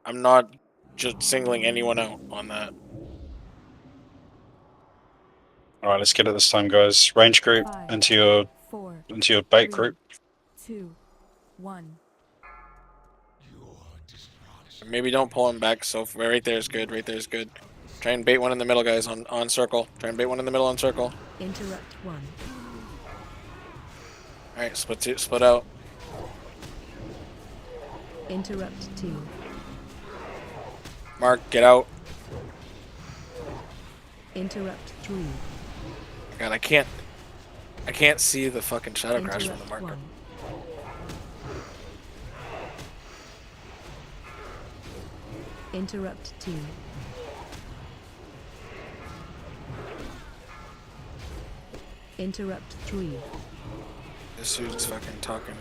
I'm not just singling anyone out on that. Alright, let's get it this time, guys. Range group 5, into your 4, bait 3, group. 2, 1. Maybe don't pull him back. So right there is good. Right there is good. Try and bait one in the middle, guys. On circle. Try and bait one in the middle on circle. Interrupt 1. All right, split out. Interrupt 2. Mark, get out. Interrupt 3. God, I can't see the fucking shadow crash from the Interrupt marker. 1. Interrupt 2. Interrupt 3. This dude's fucking talking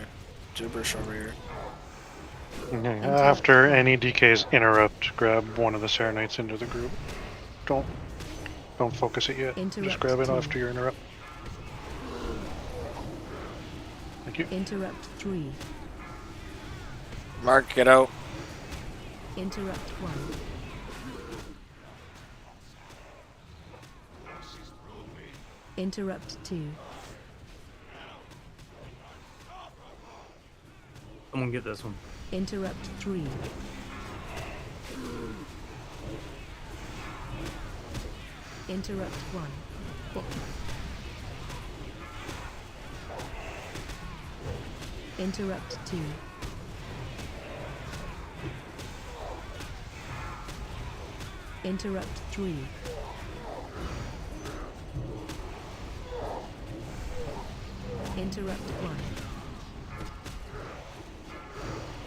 gibberish over here. Okay. After any DKs interrupt, grab one of the Serenites into the group. Don't focus it yet. Interrupt Just grab it 2. after your interrupt. Thank you. Interrupt 3. Mark, get out. Interrupt 1. Interrupt 2. Someone get this one. Interrupt 3. Interrupt 1. Interrupt 2. Interrupt 3. Interrupt 1.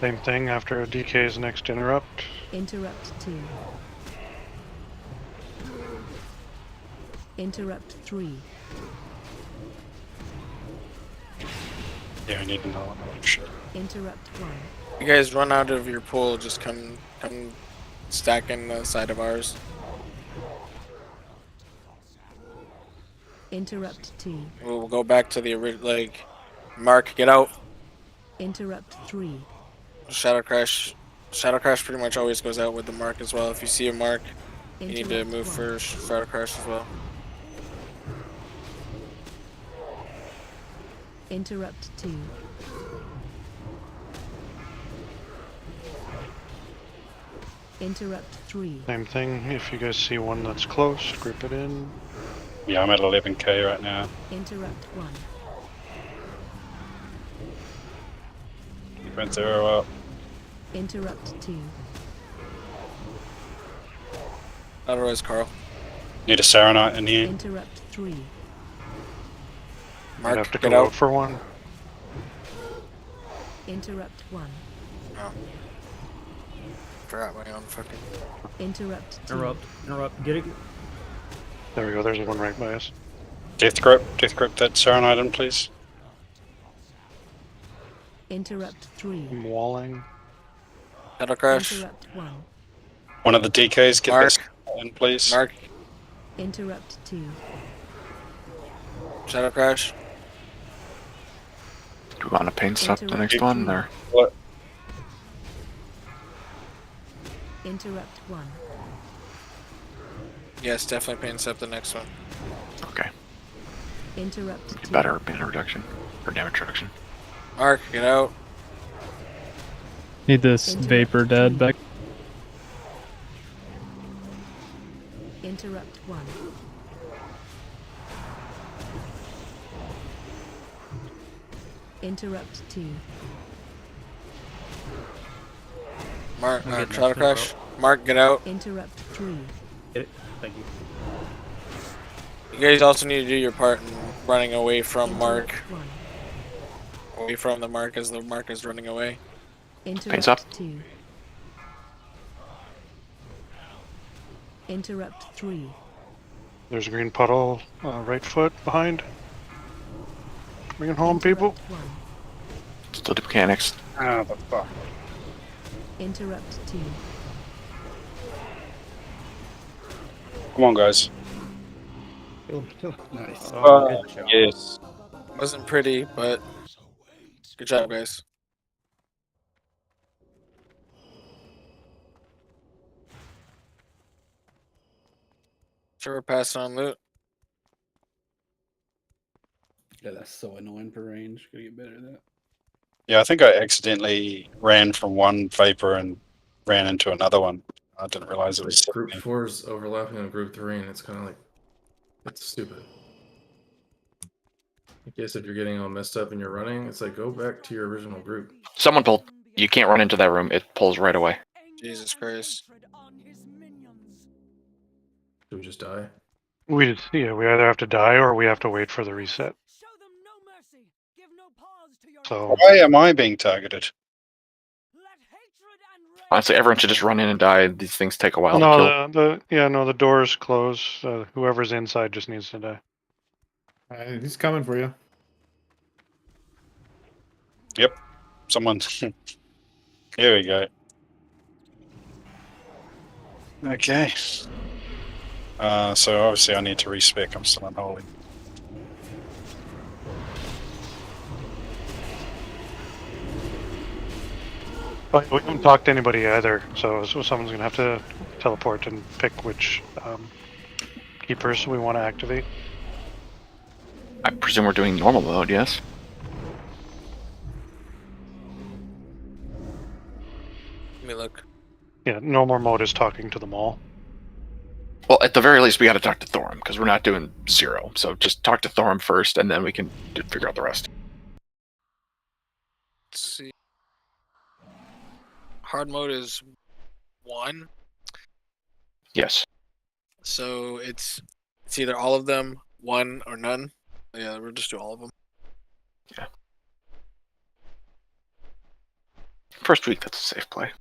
Same thing after a DK's next interrupt. Interrupt 2. Interrupt 3. Yeah, I need to know. Shit. Interrupt 1. You guys run out of your pool. Just come stack in the side of ours. Interrupt 2. We'll go back to the original. Mark, get out. Interrupt 3. Shadow crash pretty much always goes out with the mark as well. If you see a mark, you need to move for shadow crash as well. Interrupt 2. Interrupt 3. Same thing. If you guys see one that's close, grip it in. Yeah, I'm at 11k right now. Interrupt 1. Went 0 up. Interrupt 2. Otherwise, Carl. Need a Serenite in here. Interrupt 3. Mark, have to get go out. out for one. Interrupt 1. Oh. Forgot my own fucking. Interrupt 2. Interrupt. Get it. There we go. There's one right by us. Death grip that Saran item, please. Interrupt 3. I'm walling. Shadow Crash. Interrupt 1. One of the DKs, get Mark. this in, please. Mark. Interrupt 2. Shadow Crash. Do we want to paint stuff the next one? Or? What? Interrupt 1. Yes, definitely paint up the next one. Okay. Interrupt 2. Better mana reduction. Or damage reduction. Mark, get out. Need this vapor dead back. Interrupt 1. Interrupt 2. Mark, I'm getting Shadow that Crash. Mark, get out. Interrupt 3. Get it? Thank you. You guys also need to do your part in running away from Mark. Interrupt 1. Away from the Mark as the Mark is running away. Paints up. Interrupt 2. Interrupt 3. There's a green puddle, right foot behind. Bring it home, people. Interrupt 1. Still do mechanics. Ah, the fuck. Interrupt 2. Come on, guys. Nice. Good job. Yes. Wasn't pretty, but good job, guys. Sure, we're passing on loot. Yeah, that's so annoying per range. Gotta get better at that. Yeah, I think I accidentally ran from one vapor and ran into another one. I didn't realize it was Group 4 is overlapping on Group 3, and it's kind of like, it's stupid. I guess if you're getting all messed up and you're running, it's like, go back to your original group. Someone pulled. You can't run into that room. It pulls right away. Jesus Christ. Do we just die? We either have to die or we have to wait for the reset. So Why am I being targeted? Honestly, everyone should just run in and die. These things take a while to kill. no, the doors close. Whoever's inside just needs to die. He's coming for you. Yep. Someone. Here we go. Okay. So obviously I need to respec. I'm still unholy. But we haven't talked to anybody either, so someone's gonna have to teleport and pick which keepers we want to activate. I presume we're doing normal mode, yes? Let me look. Yeah, normal mode is talking to them all. Well, at the very least, we got to talk to Thorum, because we're not doing 0. So just talk to Thorum first, and then we can figure out the rest. Let's see. Hard mode is 1. Yes. So it's either all of them, 1, or none. Yeah, we'll just do all of them. Yeah. First week, that's a safe play.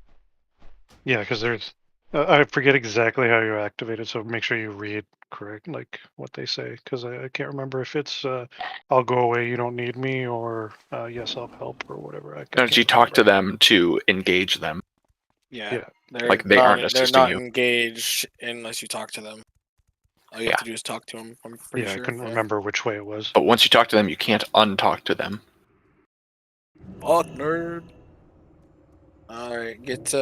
Yeah, because there's I forget exactly how you activate it, so make sure you read correct, like what they say, because I can't remember if it's I'll go away, you don't need me, or yes, I'll help, or whatever. As you talk to them to engage them. Yeah. Yeah. Like they aren't They're assisting not you. engaged unless you talk to them. All you have to do is talk to them. I'm pretty sure. I couldn't remember which way it was. But once you talk to them, you can't untalk to them. Fuck, nerd. Alright, get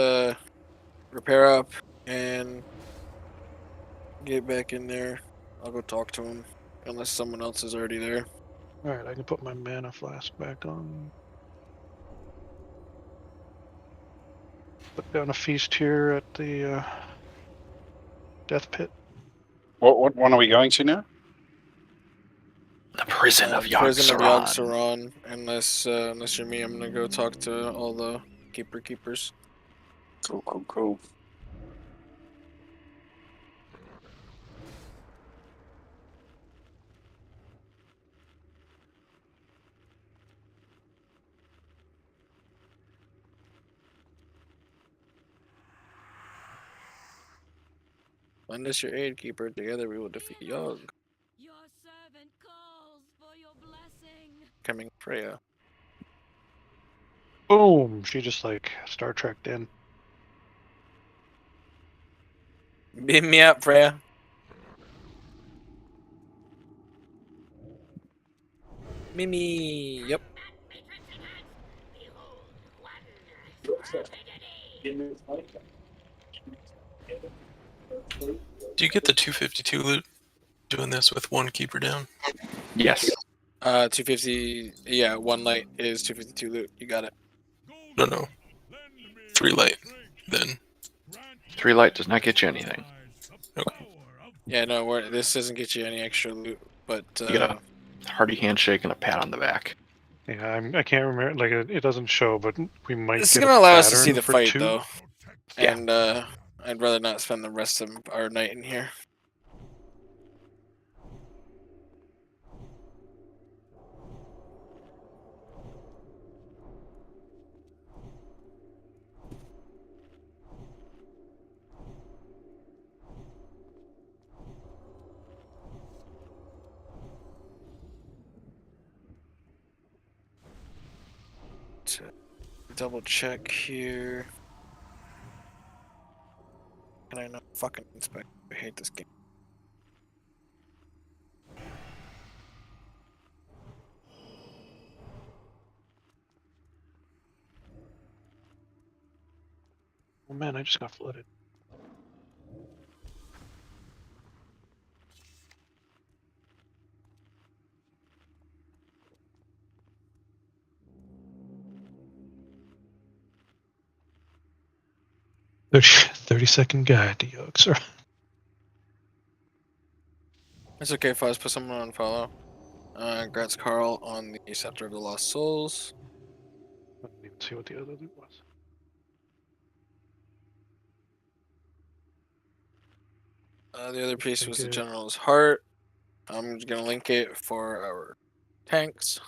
repair up and get back in there. I'll go talk to him. Unless someone else is already there. Alright, I can put my mana flask back on. Put down a feast here at the death pit. What one are we going to now? The prison of Prison of Yogg-Saron. Yogg-Saron. Unless you're me, I'm gonna go talk to all the keepers. Cool. Lend us your aid, keeper. Together we will defeat Yogg. Your servant calls for your blessing. Coming Freya. Boom! She just like Star Trekked in. Beam me up, Freya. Mimi. Yep. Do you get the 252 loot doing this with one keeper down? Yes. 250. Yeah, 1 light is 252 loot. You got it. No. 3 light, then. 3 light does not get you anything. Okay. Yeah, no, this doesn't get you any extra loot, but You get a hearty handshake and a pat on the back. Yeah, I can't remember. Like it doesn't show, but we might. this is get gonna a allow us to pattern see the for fight, 2. though. Yeah. And I'd rather not spend the rest of our night in here. To double check here. Can I not fucking inspect? I hate this game. Oh man, I just got flooded. There's 30-second guide to Yogsar. It's okay if I just put someone on follow. Congrats, Carl, on the Scepter of the Lost Souls. I didn't even see what the other loot was. The other piece was the Okay. General's Heart. I'm just gonna link it for our tanks.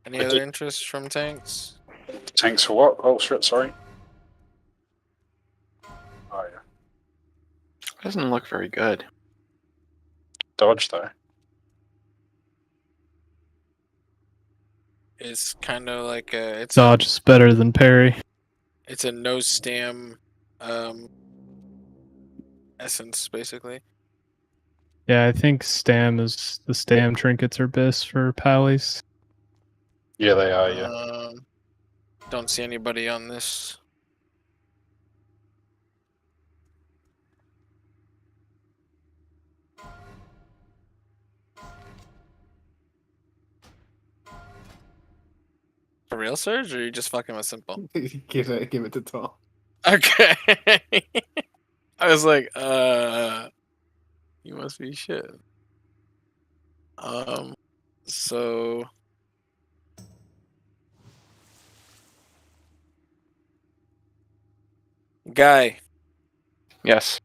Any other interest from tanks? Tanks for what? Oh shit, sorry. Oh yeah. Doesn't look very good. Dodge though. It's kind of like Dodge is better than parry. it's a no stam essence basically. Yeah, I think the stam trinkets are best for pallies. Yeah, they are. Yeah. Don't see anybody on this. For real, Surge, or are you just fucking with Simple? give it to Tom. Okay. I was like, you must be shit. So Guy, Yes.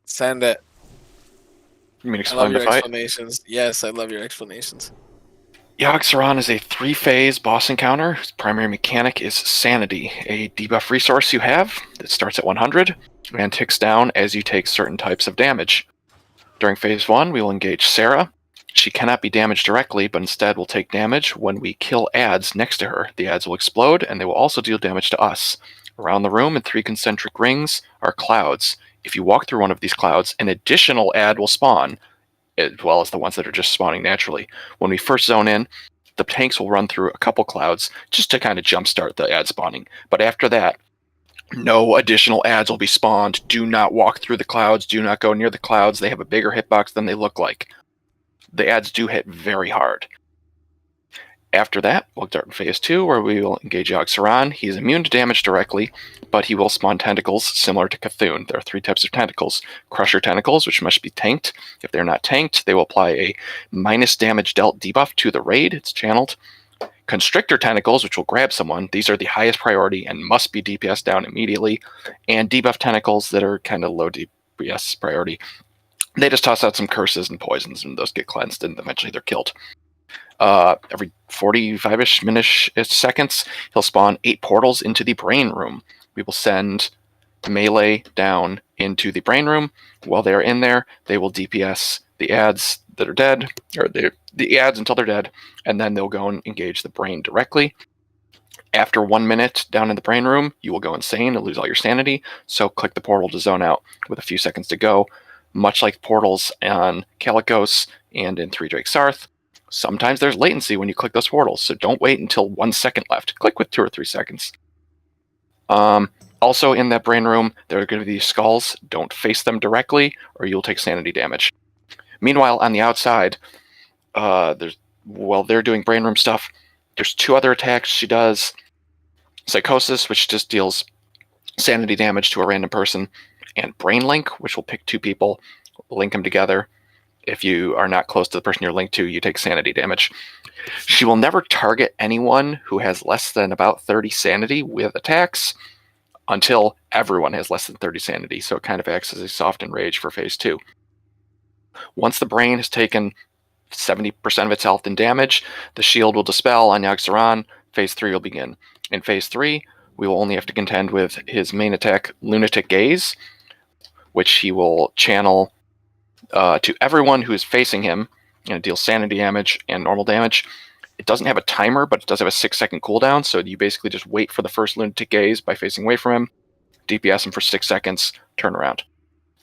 send it. You mean I love explain your the fight? explanations. Yes, I love your explanations. Yogg-Saron is a 3-phase boss encounter whose primary mechanic is Sanity, a debuff resource you have that starts at 100 and ticks down as you take certain types of damage. During phase 1, we will engage Sarah. She cannot be damaged directly, but instead will take damage when we kill adds next to her. The adds will explode, and they will also deal damage to us. Around the room in 3 concentric rings are clouds. If you walk through one of these clouds, an additional add will spawn, as well as the ones that are just spawning naturally. When we first zone in, the tanks will run through a couple clouds just to kind of jumpstart the ad spawning. But after that, no additional ads will be spawned. Do not walk through the clouds. Do not go near the clouds. They have a bigger hitbox than they look like. The ads do hit very hard. After that, we'll start in phase 2, where we will engage Yogg-Saron. He is immune to damage directly, but he will spawn tentacles similar to Cthulhu. There are 3 types of tentacles. Crusher tentacles, which must be tanked. If they're not tanked, they will apply a minus damage dealt debuff to the raid. It's channeled. Constrictor tentacles, which will grab someone. These are the highest priority and must be DPS down immediately. And debuff tentacles that are kind of low DPS priority. They just toss out some curses and poisons, and those get cleansed, and eventually they're killed. Every 45-ish minutes seconds, he'll spawn 8 portals into the brain room. We will send melee down into the brain room. While they're in there, they will DPS the ads that are dead, or the ads until they're dead, and then they'll go and engage the brain directly. After 1 minute down in the brain room, you will go insane and lose all your sanity, so click the portal to zone out with a few seconds to go. Much like portals on Calicos and in 3 Drake Sarth, sometimes there's latency when you click those portals, so don't wait until 1 second left. Click with 2 or 3 seconds. Also in that brain room, there are going to be these skulls. Don't face them directly, or you'll take sanity damage. Meanwhile, on the outside, while they're doing brain room stuff, there's 2 other attacks she does. Psychosis, which just deals sanity damage to a random person, and Brain Link, which will pick 2 people, link them together. If you are not close to the person you're linked to, you take sanity damage. She will never target anyone who has less than about 30 sanity with attacks until everyone has less than 30 sanity, so it kind of acts as a soft enrage for phase 2. Once the brain has taken 70% of its health and damage, the shield will dispel on Yogg-Saron. Phase 3 will begin. In phase 3, we will only have to contend with his main attack, Lunatic Gaze, which he will channel to everyone who is facing him, and it deals sanity damage and normal damage. It doesn't have a timer, but it does have a 6-second cooldown, so you basically just wait for the first Lunatic Gaze by facing away from him, DPS him for 6 seconds, turn around.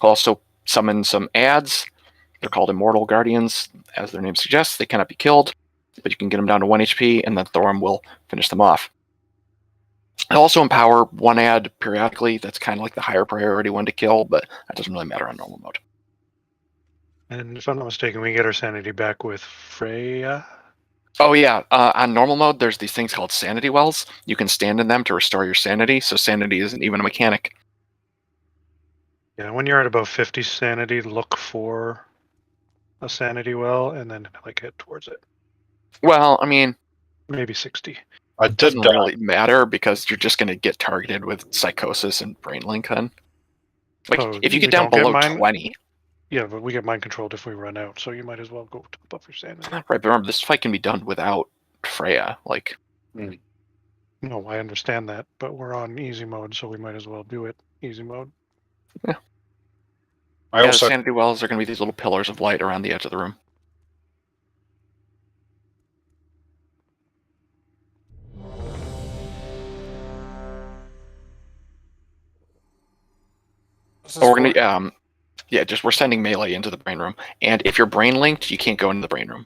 He'll also summon some ads. They're called Immortal Guardians. As their name suggests, they cannot be killed, but you can get them down to 1 HP, and then Thorum will finish them off. He'll also empower 1 ad periodically. That's kind of like the higher priority one to kill, but that doesn't really matter on normal mode. And if I'm not mistaken, we get our sanity back with Freya. Oh yeah, on normal mode, there's these things called sanity wells. You can stand in them to restore your sanity, so sanity isn't even a mechanic. Yeah, when you're at about 50 sanity, look for a sanity well, and then like head towards it. Well, I mean, maybe 60. It doesn't really matter because you're just going to get targeted with Psychosis and Brain Link then. Like, if you get down below 20... Yeah, but we get mind controlled if we run out, so you might as well go top up your sanity. Right, but remember, this fight can be done without Freya. Like, No, I understand that, but we're on easy mode, so we might as well do it easy mode. Yeah. The sanity wells are going to be these little pillars of light around the edge of the room. We're gonna we're sending melee into the brain room, and if you're brain linked, you can't go into the brain room.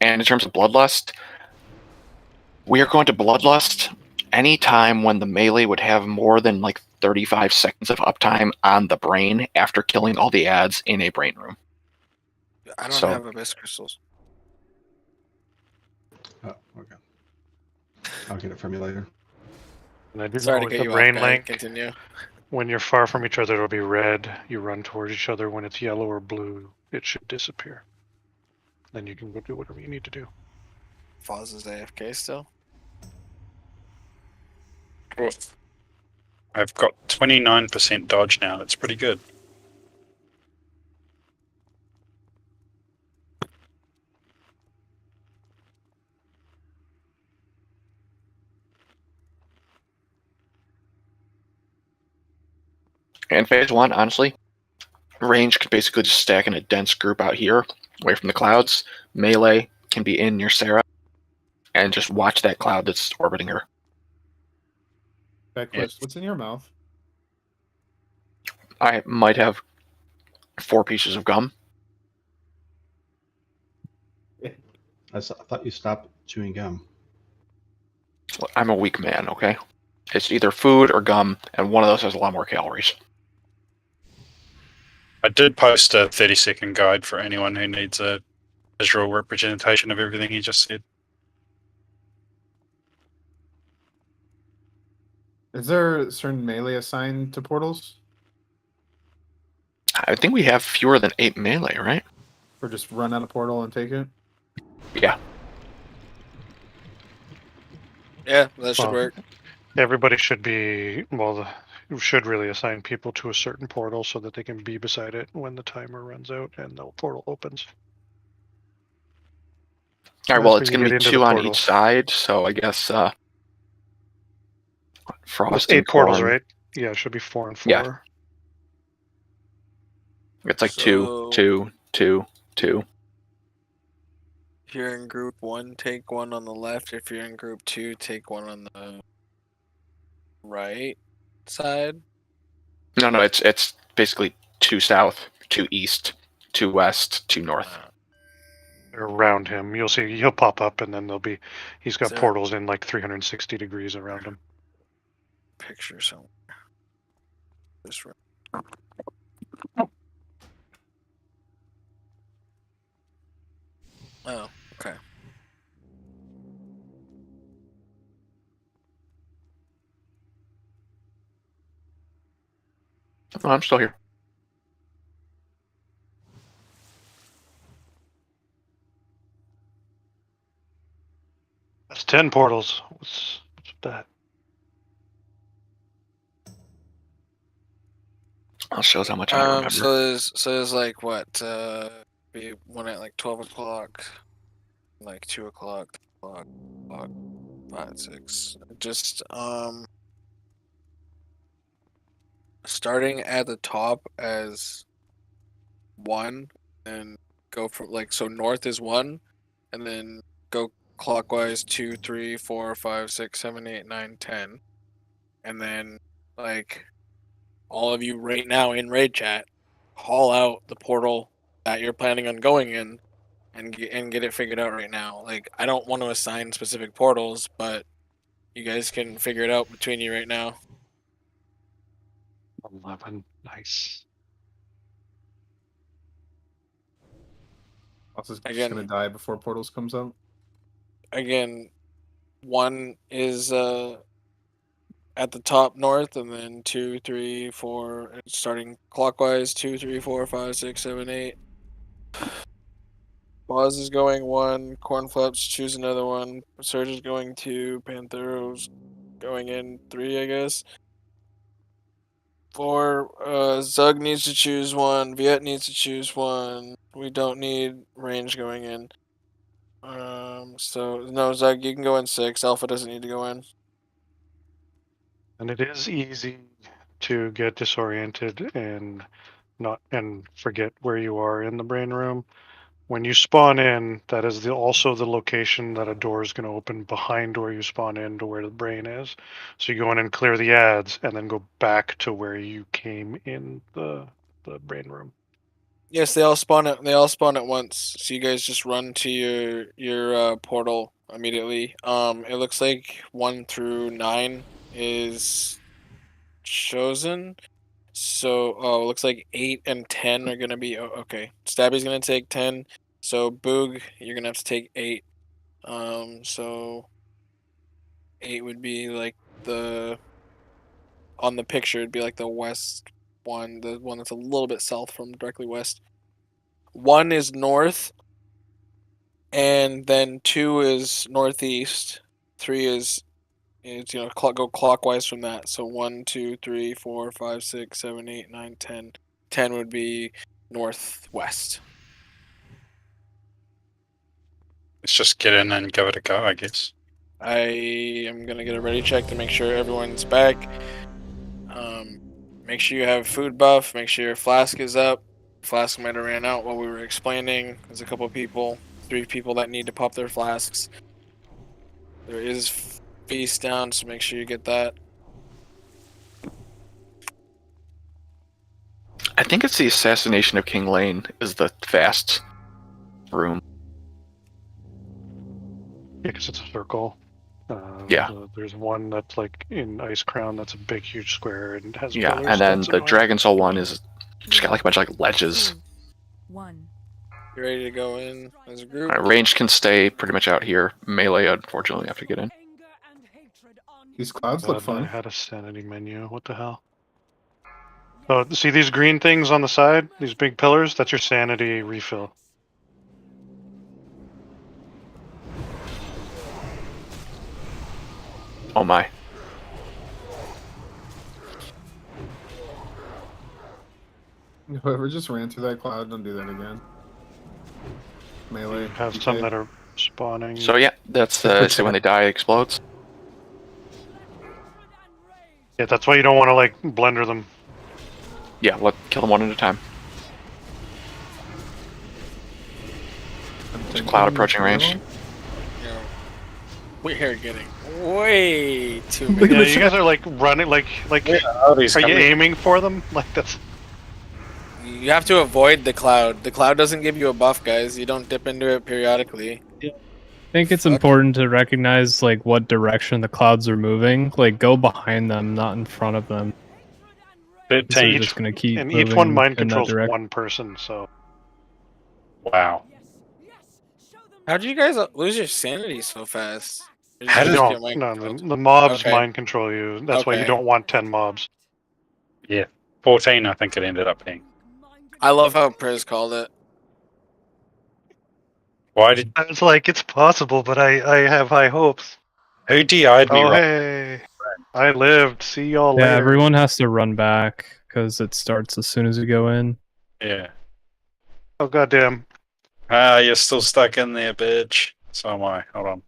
And in terms of bloodlust, we are going to bloodlust any time when the melee would have more than like 35 seconds of uptime on the brain after killing all the ads in a brain room. I don't have abyss crystals. Oh, okay. I'll get it from you later. And I do Sorry know to with get the you brain off, guy. link, Continue. when you're far from each other, it'll be red. You run towards each other. When it's yellow or blue, it should disappear. Then you can go do whatever you need to do. Foz is AFK still. I've got 29% dodge now. That's pretty good. And phase 1, honestly, range can basically just stack in a dense group out here, away from the clouds. Melee can be in near Sarah, and just watch that cloud that's orbiting her. Becklist, what's in your mouth? I might have 4 pieces of gum. I thought you stopped chewing gum. I'm a weak man, okay? It's either food or gum, and one of those has a lot more calories. I did post a 30-second guide for anyone who needs a visual representation of everything he just said. Is there a certain melee assigned to portals? I think we have fewer than 8 melee, right? Or just run out a portal and take it? Yeah. Yeah, that should work. Everybody should be, well, should really assign people to a certain portal so that they can be beside it when the timer runs out and the portal opens. All right, And well, that's it's where going you to get be into 2 the on portal. each side, so I guess Frost There's and 8 portals, Corn. right? Yeah, it should be 4 and 4. Yeah. It's like So- 2, 2, 2, 2. If you're in group 1, take one on the left. If you're in group 2, take one on the right side. No, it's basically 2 south, 2 east, 2 west, 2 north. Around him, you'll see he'll pop up, and then he's got Is there a portals in like 360 degrees around him. picture somewhere? This room. Oh, okay. Oh, I'm still here. That's 10 portals. What's that? That shows how much I remember. So there's like what? Be one at like 12 o'clock, like 2 o'clock, 3 o'clock, 5, 6. Just starting at the top as 1 and go from like, so north is 1 and then go clockwise 2, 3, 4, 5, 6, 7, 8, 9, 10. And then like all of you right now in raid chat, haul out the portal that you're planning on going in and get it figured out right now. Like, I don't want to assign specific portals, but you guys can figure it out between you right now. 11. Nice. Also, just Again- gonna die before portals comes out. Again, 1 is at the top north, and then 2, 3, 4, starting clockwise 2, 3, 4, 5, 6, 7, 8. Boz is going 1, Cornflaps choose another one, Surge is going 2, Pantheros going in 3, I guess. 4, Zug needs to choose 1, Viet needs to choose 1. We don't need range going in. So no, Zug, you can go in 6. Alpha doesn't need to go in. And it is easy to get disoriented and forget where you are in the brain room. When you spawn in, that is also the location that a door is going to open behind where you spawn in to where the brain is. So you go in and clear the ads, and then go back to where you came in the brain room. Yes, they all spawn at once. So you guys just run to your portal immediately. It looks like 1 through 9 is chosen. So it looks like 8 and 10 are gonna be okay. Stabby's gonna take 10. So Boog, you're gonna have to take 8. So 8 would be like on the picture, it'd be like the west one, the one that's a little bit south from directly west. 1 is north, and then 2 is northeast. 3 is go clockwise from that. So 1, 2, 3, 4, 5, 6, 7, 8, 9, 10. 10 would be northwest. Let's just get in and give it a go, I guess. I am gonna get a ready check to make sure everyone's back. Make sure you have food buff. Make sure your flask is up. Flask might have ran out while we were explaining. There's a couple people, 3 people that need to pop their flasks. There is feast down, so make sure you get that. I think it's the assassination of King Lane is the fast room. Yeah, because it's a circle. Yeah. There's one that's like in Ice Crown. That's a big, huge square and has Yeah, pillars. and then That's the annoying. Dragon Soul one is just got like a bunch of like ledges. 1. You ready to go in as a group? Right, range can stay pretty much out here. Melee, unfortunately, have to get in. These clouds look I fun. had a sanity menu. What the hell? Oh, see these green things on the side? These big pillars? That's your sanity refill. Oh my. Whoever just ran through that cloud, don't do that again. Melee. Have DK. some that are spawning. So yeah, that's so when they die, it explodes. Yeah, that's why you don't want to like blender them. Yeah, kill them one at a time. There's a cloud approaching range. We're here getting way too Yeah, many. you guys are like running, like are you aiming for them? Like that's. You have to avoid the cloud. The cloud doesn't give you a buff, guys. You don't dip into it periodically. I think it's important to recognize like what direction the clouds are moving. Like go behind them, not in front of them. They're just gonna keep And moving each one mind in that controls direction. one person, so. Wow. How did you guys lose your sanity so fast? Or did How you did- just No, get mind no, controlled? the mobs Okay. mind control you. That's why you Okay. don't want 10 mobs. Yeah, 14. I think it ended up being. I love how Priz called it. Why did I was like, it's possible, but I have high hopes. who DI'd me? Oh, right? hey. I lived. See y'all Yeah, later. everyone has to run back because it starts as soon as you go in. Yeah. Oh, goddamn. Ah, you're still stuck in there, bitch. So am I. Hold on.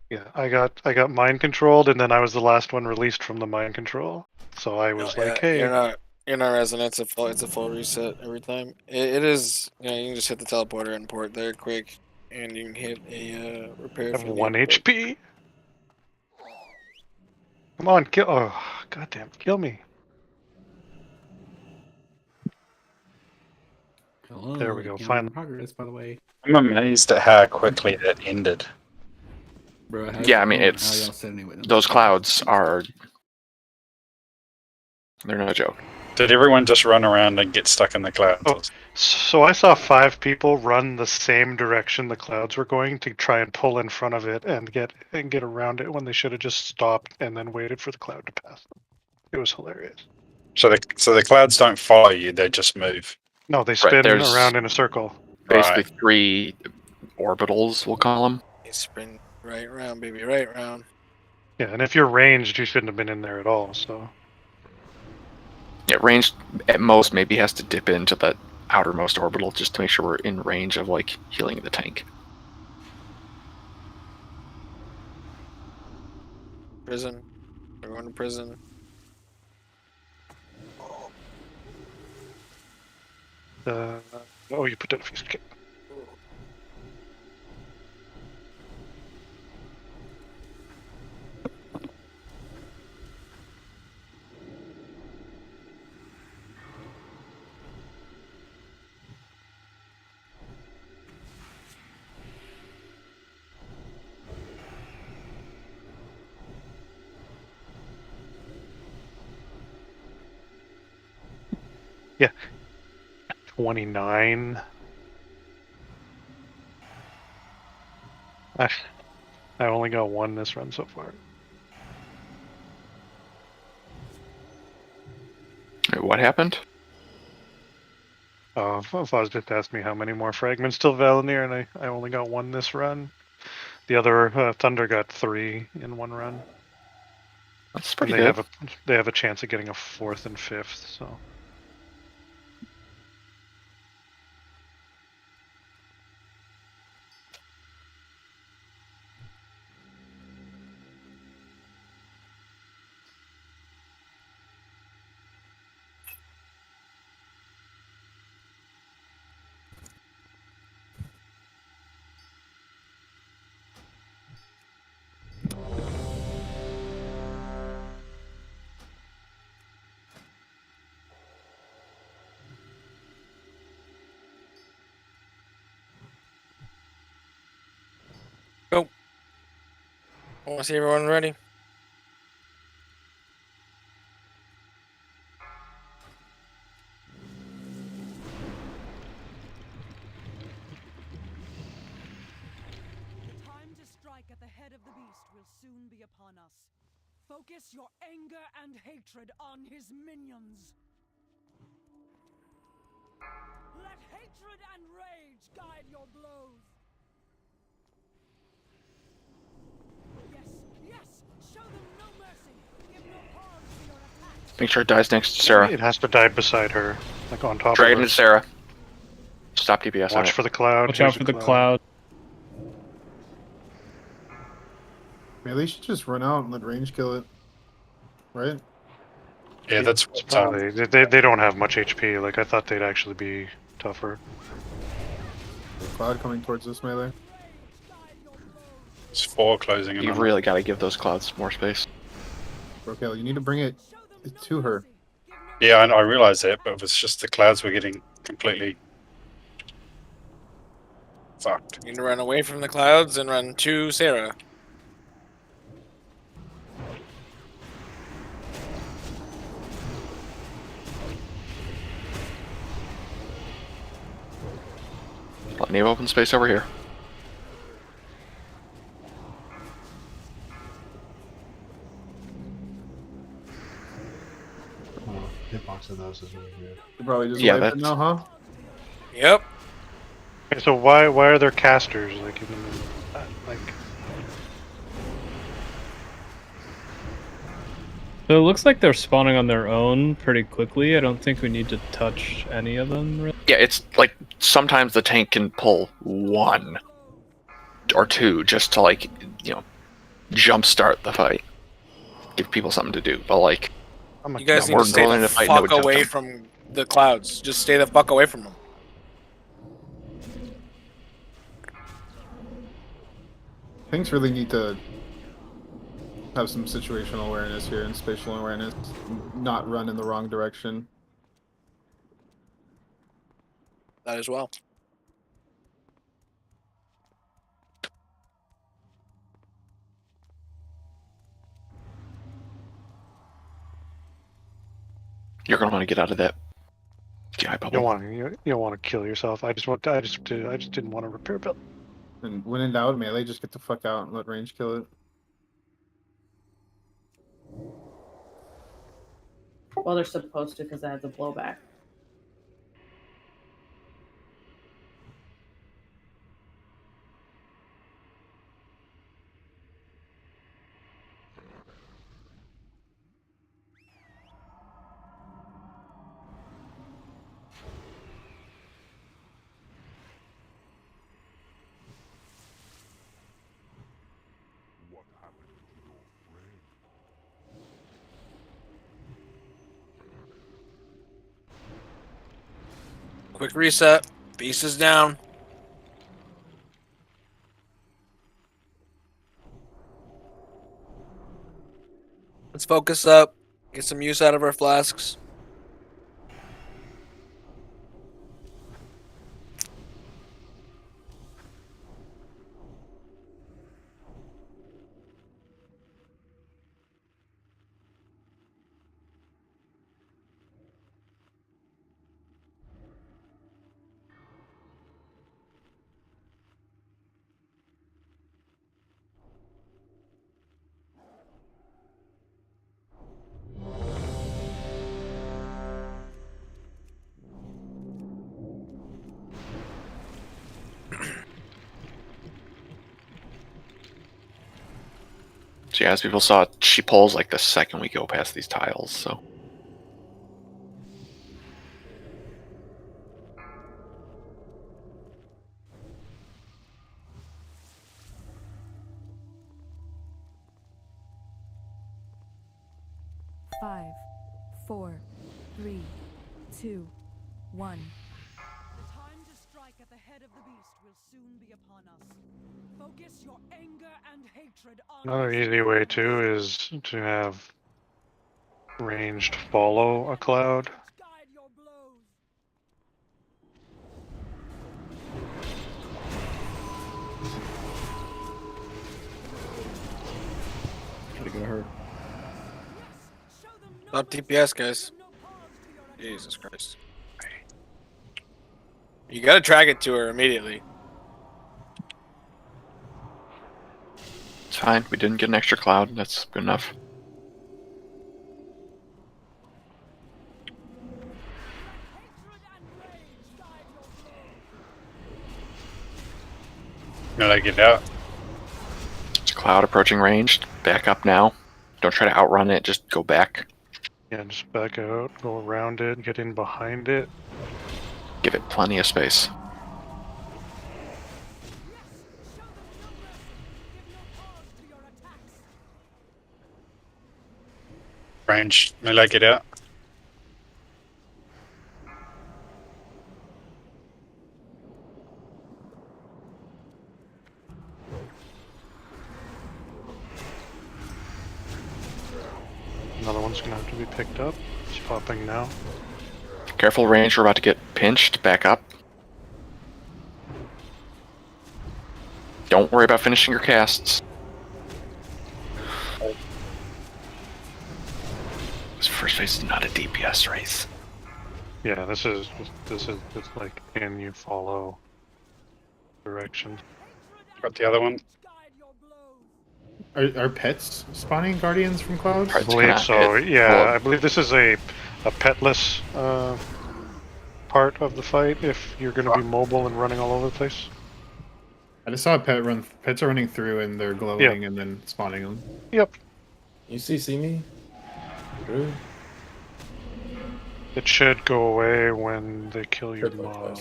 Yeah, I got mind controlled, and then I was the last one released from the mind control. So I was No, like, yeah, hey. you're not resonant. It's a full reset every time. It is. You know, you can just hit the teleporter and port there quick, and you can hit a repair. I if have you 1 need, but- HP. Come on, kill. Oh, goddamn, kill me. Hello, There we go, camera finally. progress, by the way. I'm amazed at how quickly that ended. Bro, Yeah, I mean it's those clouds are. They're no joke. Did everyone just run around and get stuck in the clouds? Oh, so I saw 5 people run the same direction the clouds were going to try and pull in front of it and get around it when they should have just stopped and then waited for the cloud to pass them. It was hilarious. So the clouds don't follow you; they just move. No, they spin there's- around in a circle. Basically, Right. 3 orbitals, we'll call them. You spin right round, baby, right round. Yeah, and if you're ranged, you shouldn't have been in there at all. So Yeah, range at most maybe has to dip into the outermost orbital just to make sure we're in range of like healing the tank. Prison. We're going to prison. oh, you put down a fuse. Okay. Yeah. 29. I only got 1 this run so far. Wait, what happened? Foz just asked me how many more fragments till Valinir, and I only got 1 this run. The other Thunder got 3 in 1 run. That's And pretty they good. have a chance of getting a 4th and 5th. So Go. I want to see everyone ready. The time to strike at the head of the beast will soon be upon us. Focus your anger and hatred on his minions. Let hatred and rage guide your blows. Yes, yes, show them no mercy. Give no pause to your attacks. Make sure it dies next to Sarah. it has to die beside her. like on top Dragon of and us. Sarah. Stop DPS on Watch it. for the cloud. Watch Here's out for the cloud. Man, they should just run out and let range kill it. Right? Yeah, that's It's what. probably they don't have much HP. Like I thought they'd actually be tougher. Cloud coming towards this melee. It's 4 closing in. You've on really got to give those clouds more space. Okay, you need to bring it to her. Yeah, I realize that, but it's just the clouds were getting completely fucked. You need to run away from the clouds and run to Sarah. Plenty of open space over here. Oh, hitbox of those is really good. You probably just Yeah, wiped it that's- now, huh? Yep. Okay, so why are there casters like in the middle of that? Like So it looks like they're spawning on their own pretty quickly. I don't think we need to touch any of them. Really. Yeah, it's like sometimes the tank can pull 1 or 2 just to like, jumpstart the fight, give people something to do. But like, You guys need we're to stay going the into fight, no fuck jump away jump. from the clouds. Just stay the fuck away from them. Things really need to have some situational awareness here and spatial awareness. Not run in the wrong direction. That as well. You're gonna want to get out of that GI you bubble. don't want to kill yourself. I just didn't want to repair build. And when in doubt, melee, just get the fuck out and let range kill it. Well, they're supposed to because it has a blowback. Quick reset. Beast is down. Let's focus up. Get some use out of our flasks. So yeah, as people saw, she pulls like the second we go past these tiles. So 5, 4, 3, 2, 1. The time to strike at the head of the beast will soon be upon us. Focus your anger and hatred on Another easy way too is to have ranged follow a cloud. guide your blows. Try to go to her. Stop DPS, guys. Jesus Christ. You gotta drag it to her immediately. it's fine. We didn't get an extra cloud. That's good enough. Melee, get out. It's a cloud approaching range. Back up now. Don't try to outrun it. Just go back. Yeah, just back out, go around it, get in behind it. Give it plenty of space. Range, melee, get out. Another one's gonna have to be picked up. It's popping now. Careful, range. We're about to get pinched. Back up. Don't worry about finishing your casts. This first phase is not a DPS race. Yeah, this is it's like, can you follow direction? Got the other one. Are pets spawning guardians from clouds? I believe so. Yeah, I believe this is a petless part of the fight. If you're going to be mobile and running all over the place. I just saw a pet run. Pets are running through and they're glowing and then spawning them. Yep. You see me? Drew? It should go away when they kill your mob.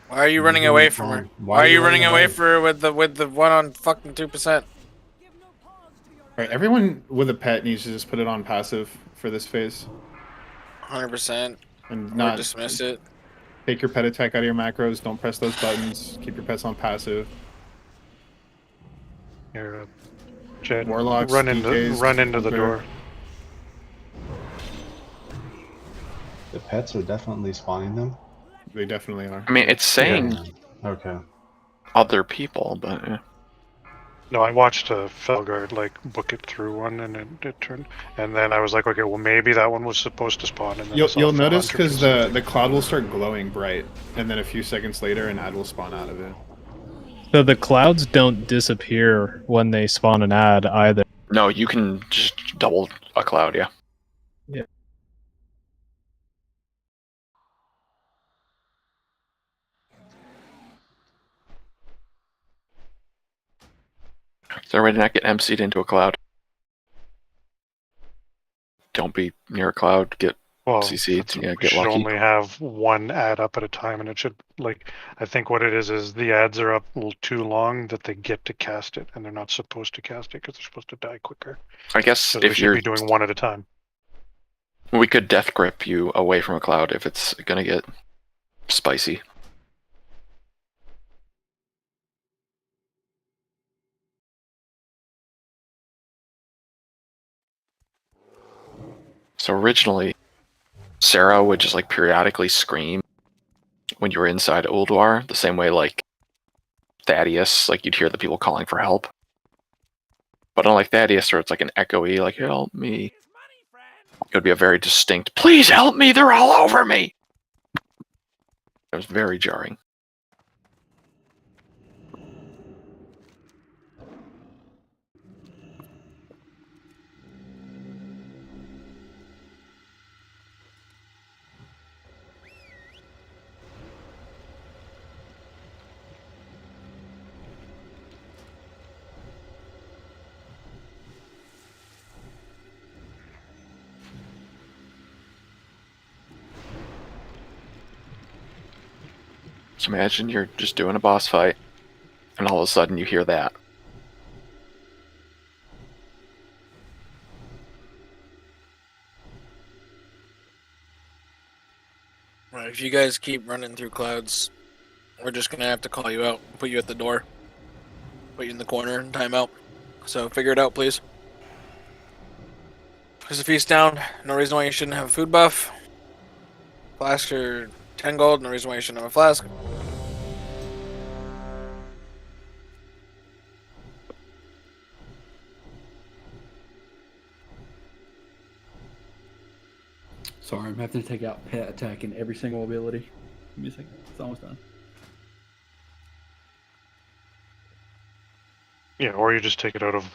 Why are you running away from her? Why are you running away with the one on fucking 2%? Alright, everyone with a pet needs to just put it on passive for this phase. 100%. And Or not dismiss it. Take your pet attack out of your macros. Don't press those buttons. Keep your pets on passive. Here, Jed, Warlocks, run into DKs, the door. The pets are definitely spawning them. They definitely are. I mean, it's saying Okay. other people, but No, I watched Felguard like book it through one, and it turned. And then I was like, okay, well maybe that one was supposed to spawn. And then You'll notice because the cloud will start glowing bright, and then a few seconds later, an ad will spawn out of it. So the clouds don't disappear when they spawn an ad either. no, you can just double a cloud, yeah. Yeah. Is there a way to not get MC'd into a cloud? Don't be near a cloud, get CC'd, yeah, get should lucky. only have one ad up at a time, and it should I think what it is the ads are up a little too long that they get to cast it, and they're not supposed to cast it because they're supposed to die quicker. I guess So they if should you're be doing one at a time. We could death grip you away from a cloud if it's gonna get spicy. So originally, Sarah would just like periodically scream when you were inside Ulduar, the same way like Thaddeus, like you'd hear the people calling for help. But unlike Thaddeus, where it's like an echoey, like help me, it would be a very distinct, please help me, they're all over me. It was very jarring. So imagine you're just doing a boss fight, and all of a sudden you hear that. Right, if you guys keep running through clouds, we're just gonna have to call you out, put you at the door, put you in the corner, and time out. So figure it out, please. There's a feast down. No reason why you shouldn't have a food buff. Flask for 10 gold. No reason why you shouldn't have a flask. Sorry, I'm having to take out pet attack in every single ability. Give me a second. It's almost done. Yeah, or you just take it out of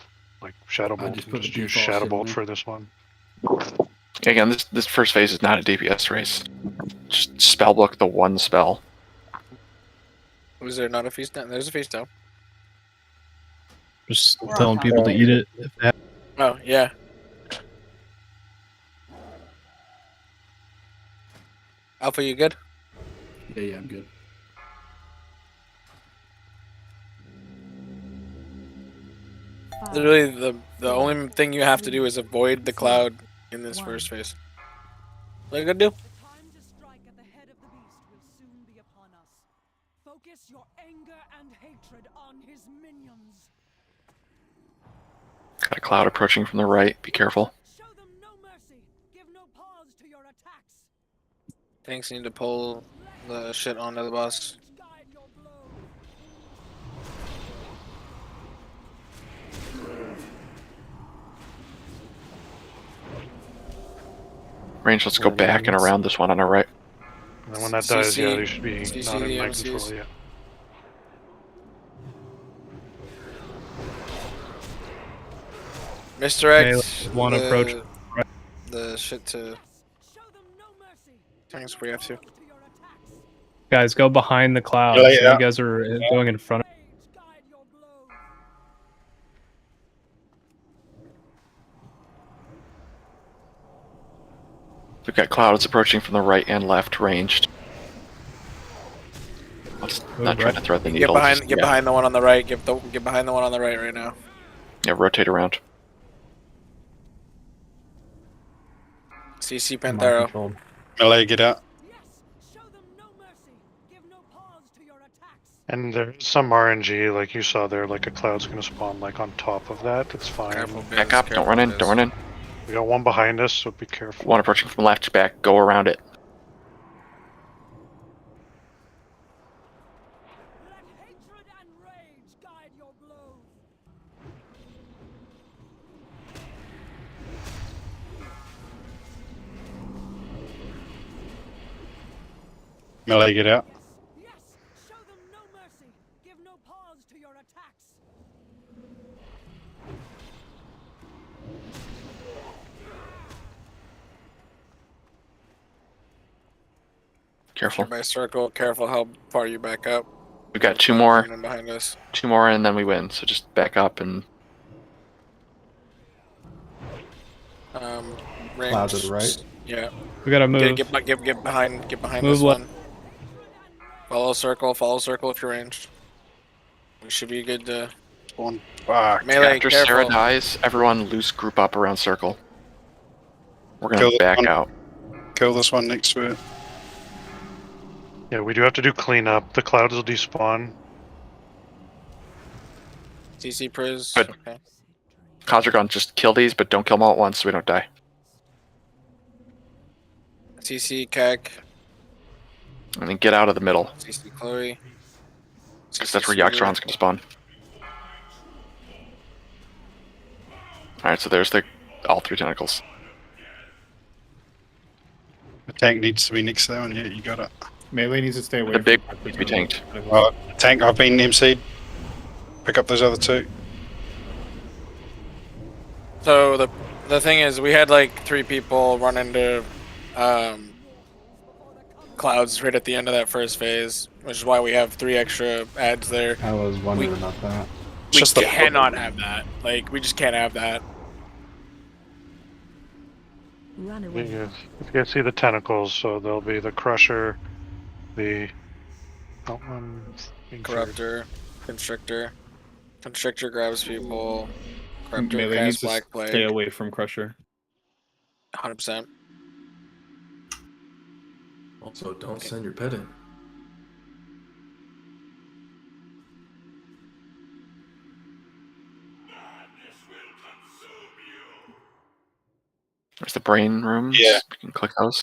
like Shadow I Bolt just and put just the use default Shadow shit Bolt on for this one. Again, this first phase is not a DPS race. Just spellbook the one spell. Was there not a feast down? There's a feast down. Just telling people to eat it. If they have... Oh, yeah. Alpha, you good? Yeah, I'm good. Literally, the only thing you have to do is avoid the cloud in this first phase. What you gonna do? The time to strike at the head of the beast will soon be upon us. Focus your anger and hatred on his minions. Got a cloud approaching from the right. Be careful. Show them no mercy. Give no pause to your attacks. Tanks need to pull the shit onto the boss. Guide your blow. Range, let's go back and around this one on our right. And then when that dies, yeah, they should be CC not in the my MCs. control yet. Misdirect one the, approach. the shit to tanks where you have to. Guys, go behind the cloud. Yeah, So yeah. you guys are going in front of. We've got clouds approaching from the right and left, ranged. Let's not trying to thread the Get needle. behind, just- get yeah. behind the one on the right. Get behind the one on the right right now. Yeah, rotate around. CC Mind Panthero. controlled. Melee, get out. And there's some RNG, like you saw there, like a cloud's gonna spawn like on top of that. It's fine. Careful, Biz, Back up, don't careful, run in, Biz. don't run in. We got one behind us, so be careful. One approaching from left, back, go around it. Let hatred and rage guide your blow. Melee, get out. Yes, show them no mercy. Give no pause to your attacks. Careful. By circle, careful how far you back up. We've got two more, Coming in behind us. and then we win. So just back up and Range. Cloud to the right. Yeah. We gotta move. Get behind Move this left. one. Follow circle if you're ranged. We should be good to One. Fuck. melee. after Careful. Sarah dies, everyone loose group up around circle. We're gonna Kill the back one. out. Kill this one next to it. Yeah, we do have to do cleanup. The clouds will despawn. CC Priz. Good. Okay. Clouds are gone. Just kill these, but don't kill them all at once so we don't die. CC Kek. And then get out of the middle, CC Chloe. because that's where Yaxaron's gonna spawn. Alright, so there's all three tentacles. The tank needs to be next to that one. Yeah, you got it. Melee needs to stay away. The from big Dr. needs to be Tony. tanked. Tank, I've been MC'd. Pick up those other two. So the thing is, we had like 3 people run into clouds right at the end of that first phase, which is why we have 3 extra ads there. I was wondering about that. We Just the- cannot have that. Like, we just can't have that. Run You away. guys, if you guys see the tentacles, so there'll be the Crusher, the... Oh, Corruptor, Constrictor. Constrictor grabs people. Corruptor Melee grabs needs to Black stay Plague. away from Crusher. 100%. Also, don't send your pet in. There's the brain rooms. Yeah. We can click those.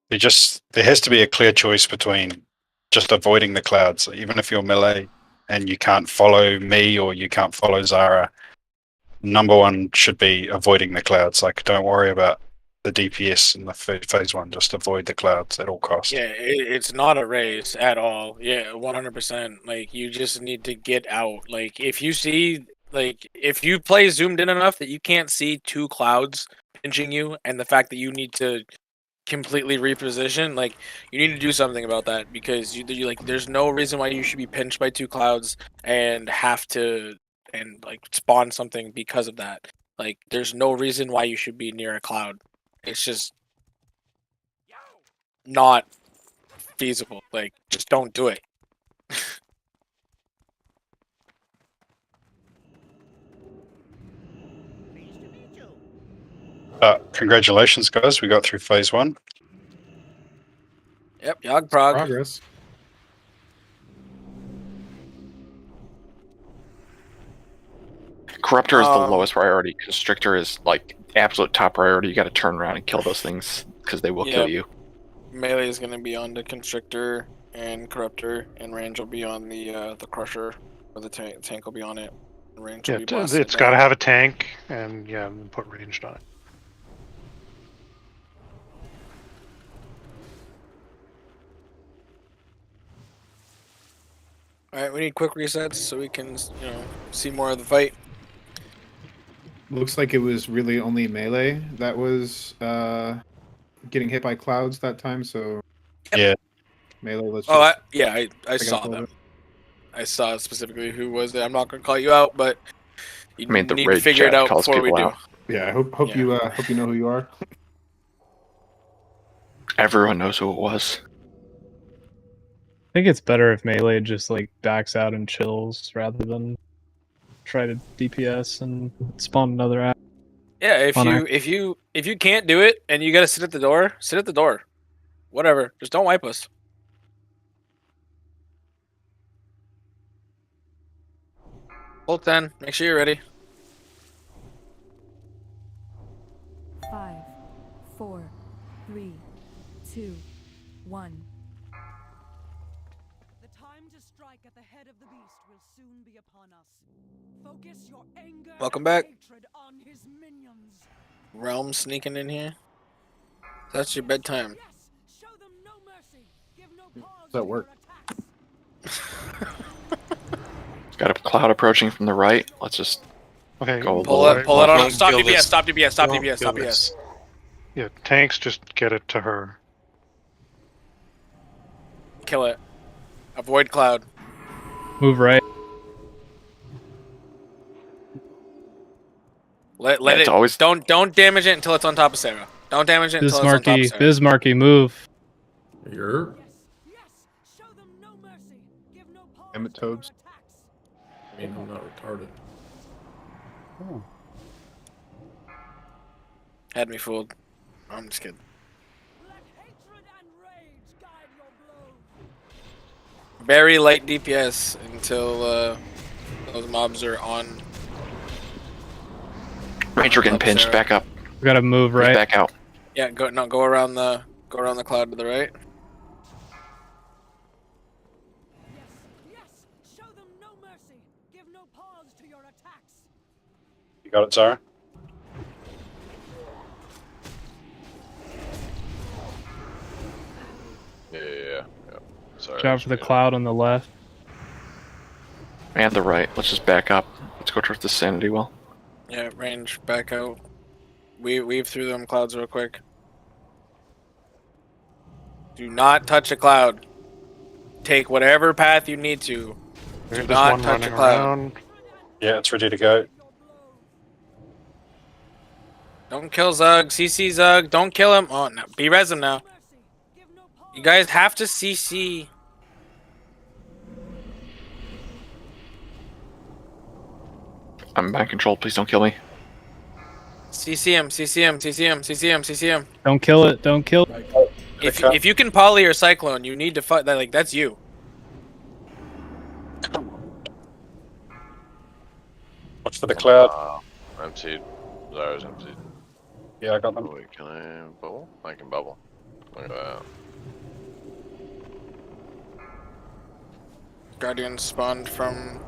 There has to be a clear choice between just avoiding the clouds, even if you're melee and you can't follow me or you can't follow Zara. Number one should be avoiding the clouds. Like, don't worry about the DPS in the phase one. Just avoid the clouds at all costs. Yeah, it's not a race at all. Yeah, 100%. Like, you just need to get out. Like, if you see, like, if you play zoomed in enough that you can't see 2 clouds pinching you, and the fact that you need to completely reposition, like, you need to do something about that, because you like, there's no reason why you should be pinched by 2 clouds and have to like spawn something because of that. Like, there's no reason why you should be near a cloud. It's just not feasible. Like, just don't do it. Congratulations, guys. We got through phase 1. Yep, Yog Prog. Progress. Corruptor is the lowest priority. Constrictor is like absolute top priority. You got to turn around and kill those things because they will kill you. Melee is going to be on the Constrictor and Corruptor, and range will be on the Crusher, or the tank. Tank will be on it. Range will be blasting it's got to have a tank, and yeah, and put ranged on it. All right, we need quick resets so we can, see more of the fight. Looks like it was really only melee that was getting hit by clouds that time. So yeah, melee. Let's. Oh, just I saw them. I saw specifically who was it. I'm not going to call you out, but you need to figure it out before we do. Yeah, I hope you know who you are. Everyone knows who it was. I think it's better if melee just like backs out and chills rather than try to DPS and spawn another app. Yeah, if you can't do it and you gotta sit at the door, sit at the door. Whatever. Just don't wipe us. Hold 10. Make sure you're ready. 5, 4, 3, 2, 1. The time to strike at the head of the beast will soon be upon us. Focus your anger Welcome back. and hatred on his minions. Realm sneaking in here. That's your bedtime. Yes, show them no mercy. Give no pause Does that work? Got a cloud approaching from the right. Let's just go. Pull it on. Stop kill DPS. this. Stop DPS. Stop Don't DPS. kill Stop this. DPS. Yeah, tanks just get it to her. Kill it. Avoid cloud. Move right. Let Yeah, it. it's always- Don't damage it until it's on top of Sarah. Don't damage it until it's on top of Sarah. Bismarcky, move. You're Show them no mercy. Give no pause Emmett to your Toads. attacks. I mean, I'm not retarded. Had me fooled. I'm just kidding. Let hatred and rage guide your blows. Very light DPS until those mobs are on. Ranger getting pinched. Sarah. Back up. We gotta move He's right. back out. Yeah, go around the cloud to the right. Yes, show them no mercy. Give no pause to your attacks. you got it, Zara. Yeah. Sorry. Watch out for the cloud on the left. And the right. Let's just back up. Let's go towards the sanity well. Yeah, range back out. Weave through them clouds real quick. Do not touch a cloud. Take whatever path you need to. Do There's not one touch a running cloud. around. Yeah, it's ready to go. Don't kill Zug. CC Zug. Don't kill him. Oh, no. Be-res him now. You guys have to CC. I'm back in control. Please don't kill me. CC him. CC him. CC him. CC him. CC him. Don't kill it. Don't kill it. If you can poly or cyclone, you need to fight that. Like, that's you. Watch for the cloud. Emptied. Zara's emptied. Yeah, I got them. Wait, can I bubble? I can bubble. Look at that. Guardian spawned from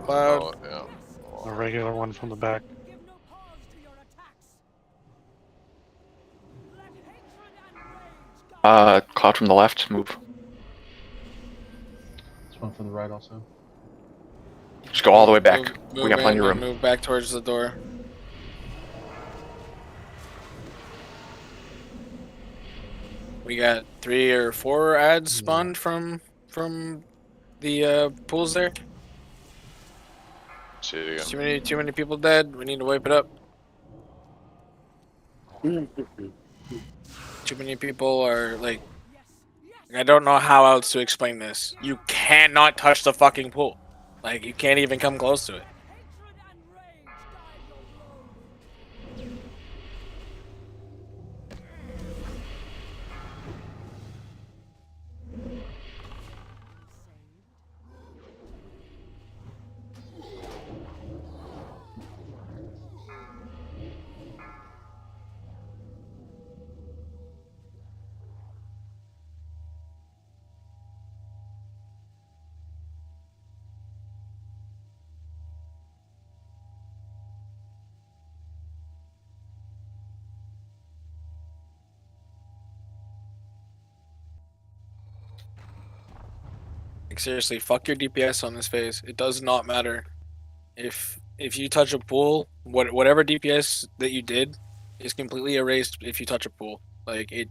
cloud. Oh, yeah. A regular one from the back. Give no pause to your attacks. Let hatred and rage guide Cloud from the left. Move. There's one from the right also. Just go all the way back. Move We got plenty in of and room. Move back towards the door. We got 3 or 4 ads spawned from the pools there. See it again. Too many people dead. We need to wipe it up. Too many people are like, I don't know how else to explain this. You cannot touch the fucking pool. Like, you can't even come close to it. Like, seriously, fuck your DPS on this phase. It does not matter. If you touch a pool, whatever DPS that you did is completely erased if you touch a pool. Like, it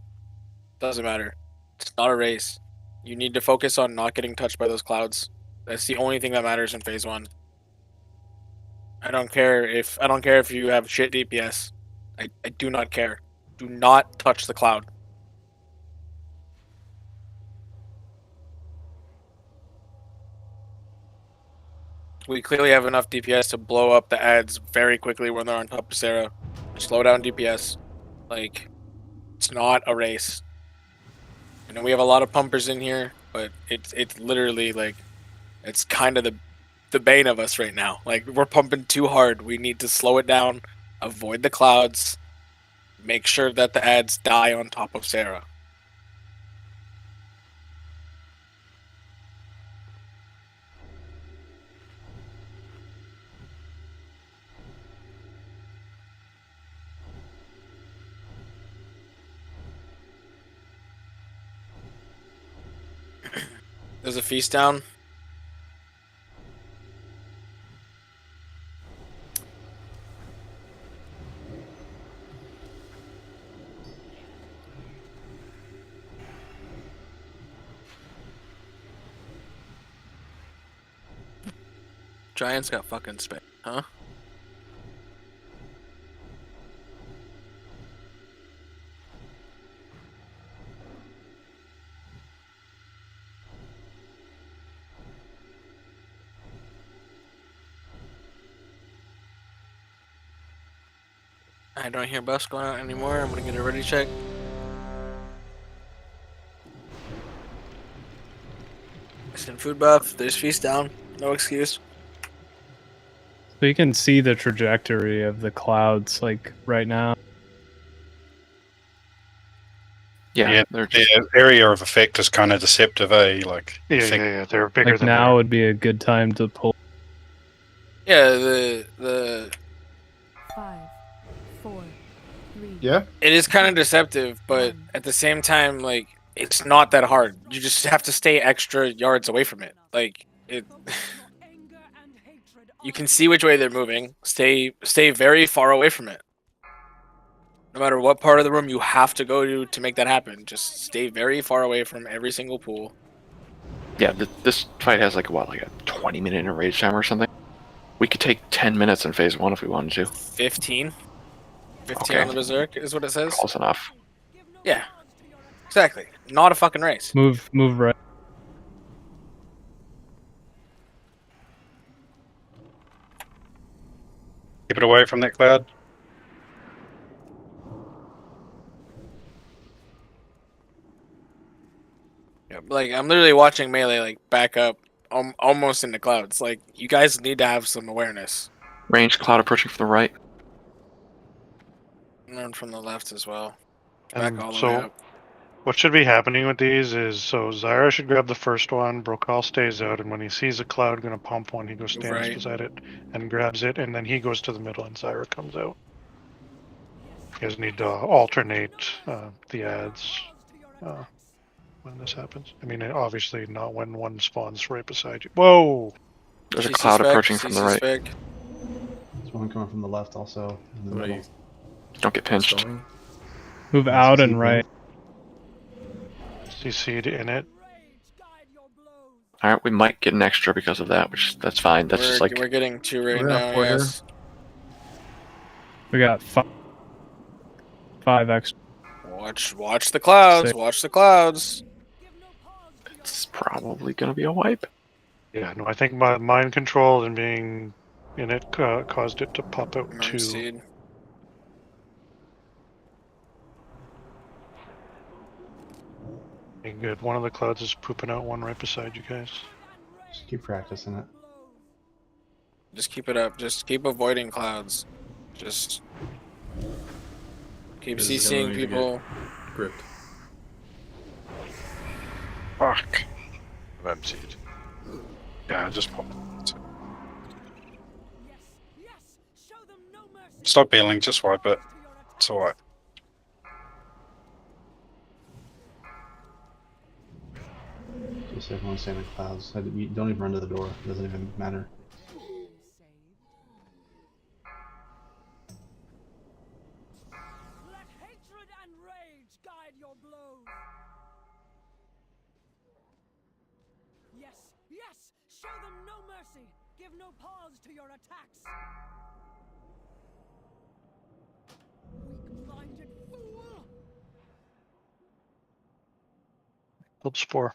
doesn't matter. It's not a race. You need to focus on not getting touched by those clouds. That's the only thing that matters in phase 1. I don't care if you have shit DPS. I do not care. Do not touch the cloud. We clearly have enough DPS to blow up the ads very quickly when they're on top of Sarah. Slow down DPS. Like, it's not a race. I know we have a lot of pumpers in here, but it's literally like, it's kind of the bane of us right now. Like, we're pumping too hard. We need to slow it down, avoid the clouds, make sure that the ads die on top of Sarah. There's a feast down. Giants got fucking spanked, huh? I don't hear buffs going out anymore. I'm gonna get a ready check. Send food buff. There's feast down. No excuse. So you can see the trajectory of the clouds, like, right now. Yeah, the area of effect is kind of deceptive, eh? Like, Yeah, they're bigger Like, than now would be a good time to pull. Yeah, the 5, 4, 3. Yeah. it is kind of deceptive, but at the same time, like, it's not that hard. You just have to stay extra yards away from it. Like, it. You can see which way they're moving. Stay very far away from it. No matter what part of the room you have to go to make that happen, just stay very far away from every single pool. Yeah, this fight has like what, like a 20-minute enrage time or something. We could take 10 minutes in phase 1 if we wanted to. 15 Okay. on the berserk is what it says. Close enough. Yeah, exactly. Not a fucking race. Move right. keep it away from that cloud. Yeah, like, I'm literally watching melee like back up, almost in the clouds. Like, you guys need to have some awareness. Range cloud approaching from the right. And then from the left as well. And Back all the way so, up. what should be happening with these is, so Zyra should grab the first one, Brokal stays out, and when he sees a cloud gonna pump one, he goes stands Right. beside it and grabs it, and then he goes to the middle and Zyra comes out. You guys need to alternate the ads when this happens. I mean, obviously not when one spawns right beside you. Whoa! There's a CC cloud spec, approaching from the CC right. spec. There's one coming from the left also. In the Somebody middle. Don't get pinched. stalling. Move out and right. CC'd in it. Alright, we might get an extra because of that, which that's fine. That's just like We're getting 2 right We're at now. 4 here. Yes. We got 5. 5 extra. Watch the clouds. 6. Watch the clouds. It's probably gonna be a wipe. Yeah, no, I think my mind control and being in it caused it to pop out Mind 2. seed. Okay, good. One of the clouds is pooping out, one right beside you guys. Just keep practicing it. Just keep it up. Just keep avoiding clouds. Just keep This is gonna CCing need to people. get gripped. Fuck. I'm emptied. Yeah, just pop. Stop healing, just wipe it. It's alright. Just everyone stay in the clouds. You don't even run to the door. It doesn't even matter. Let hatred and rage guide your blows. Yes, yes, show them no mercy. Give no pause to your attacks. Weak-minded fool. Oops, 4.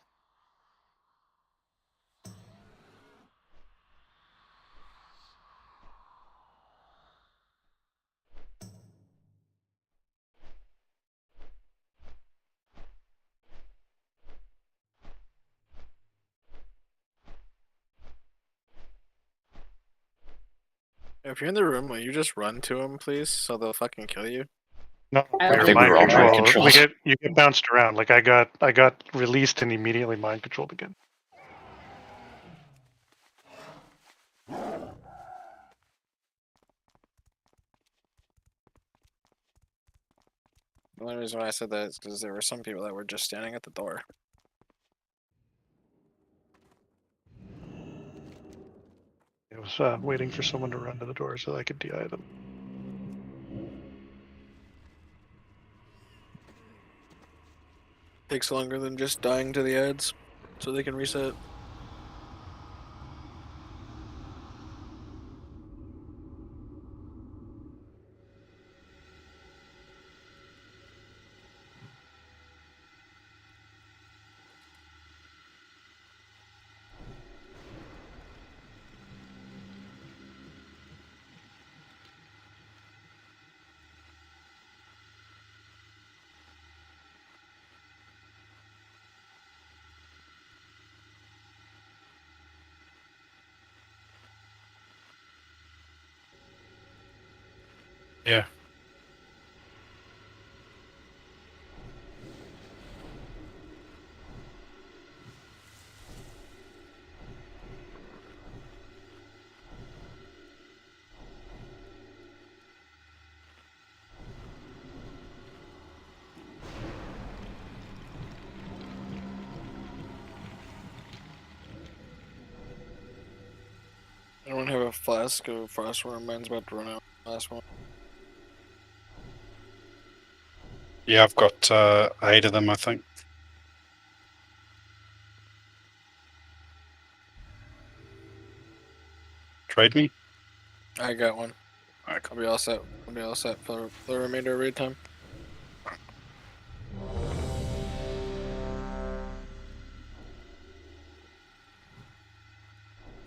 If you're in the room, will you just run to them, please, so they'll fucking kill you? No, I you're think we mind were all mind control. controlled. You get bounced around. Like I got released and immediately mind controlled again. The only reason why I said that is because there were some people that were just standing at the door. I was waiting for someone to run to the door so I could DI them. Takes longer than just dying to the ads, so they can reset. Yeah. Anyone have a flask of frostworm? Mine's about to run out. Last one. Yeah, I've got 8 of them, I think. Trade me? I got one. Okay. I'll be all set. I'll be all set for the remainder of raid time.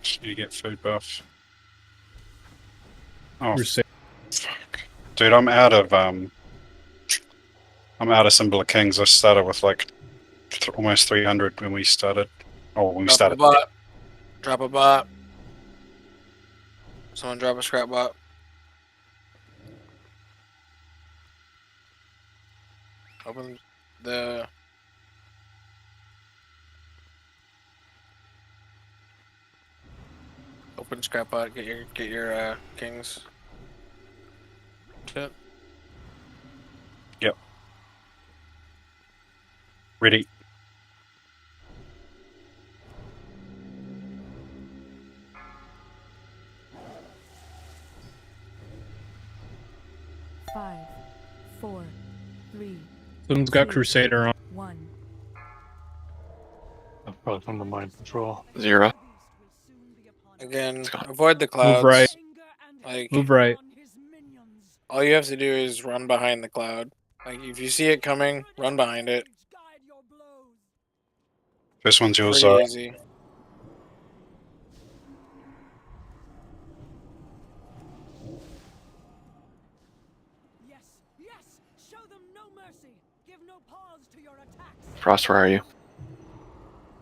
Just need to get food buff. Oh, Crusade. fuck. Dude, I'm out of Symbol of Kings. I started with like almost 300 when we started. Oh, when we Drop started. a bot. Drop a bot. Someone drop a scrap bot. Open the. Open scrap bot. Get your kings. Shit. Yep. Ready. Five, four, three, Someone's got 2, Crusader on. 1. Probably from the mind control. 0. Again, avoid the clouds. Move right. Like, Move right. all you have to do is run behind the cloud. Like if you see it coming, run behind it. First one's yours, Pretty easy. Frost, where are you?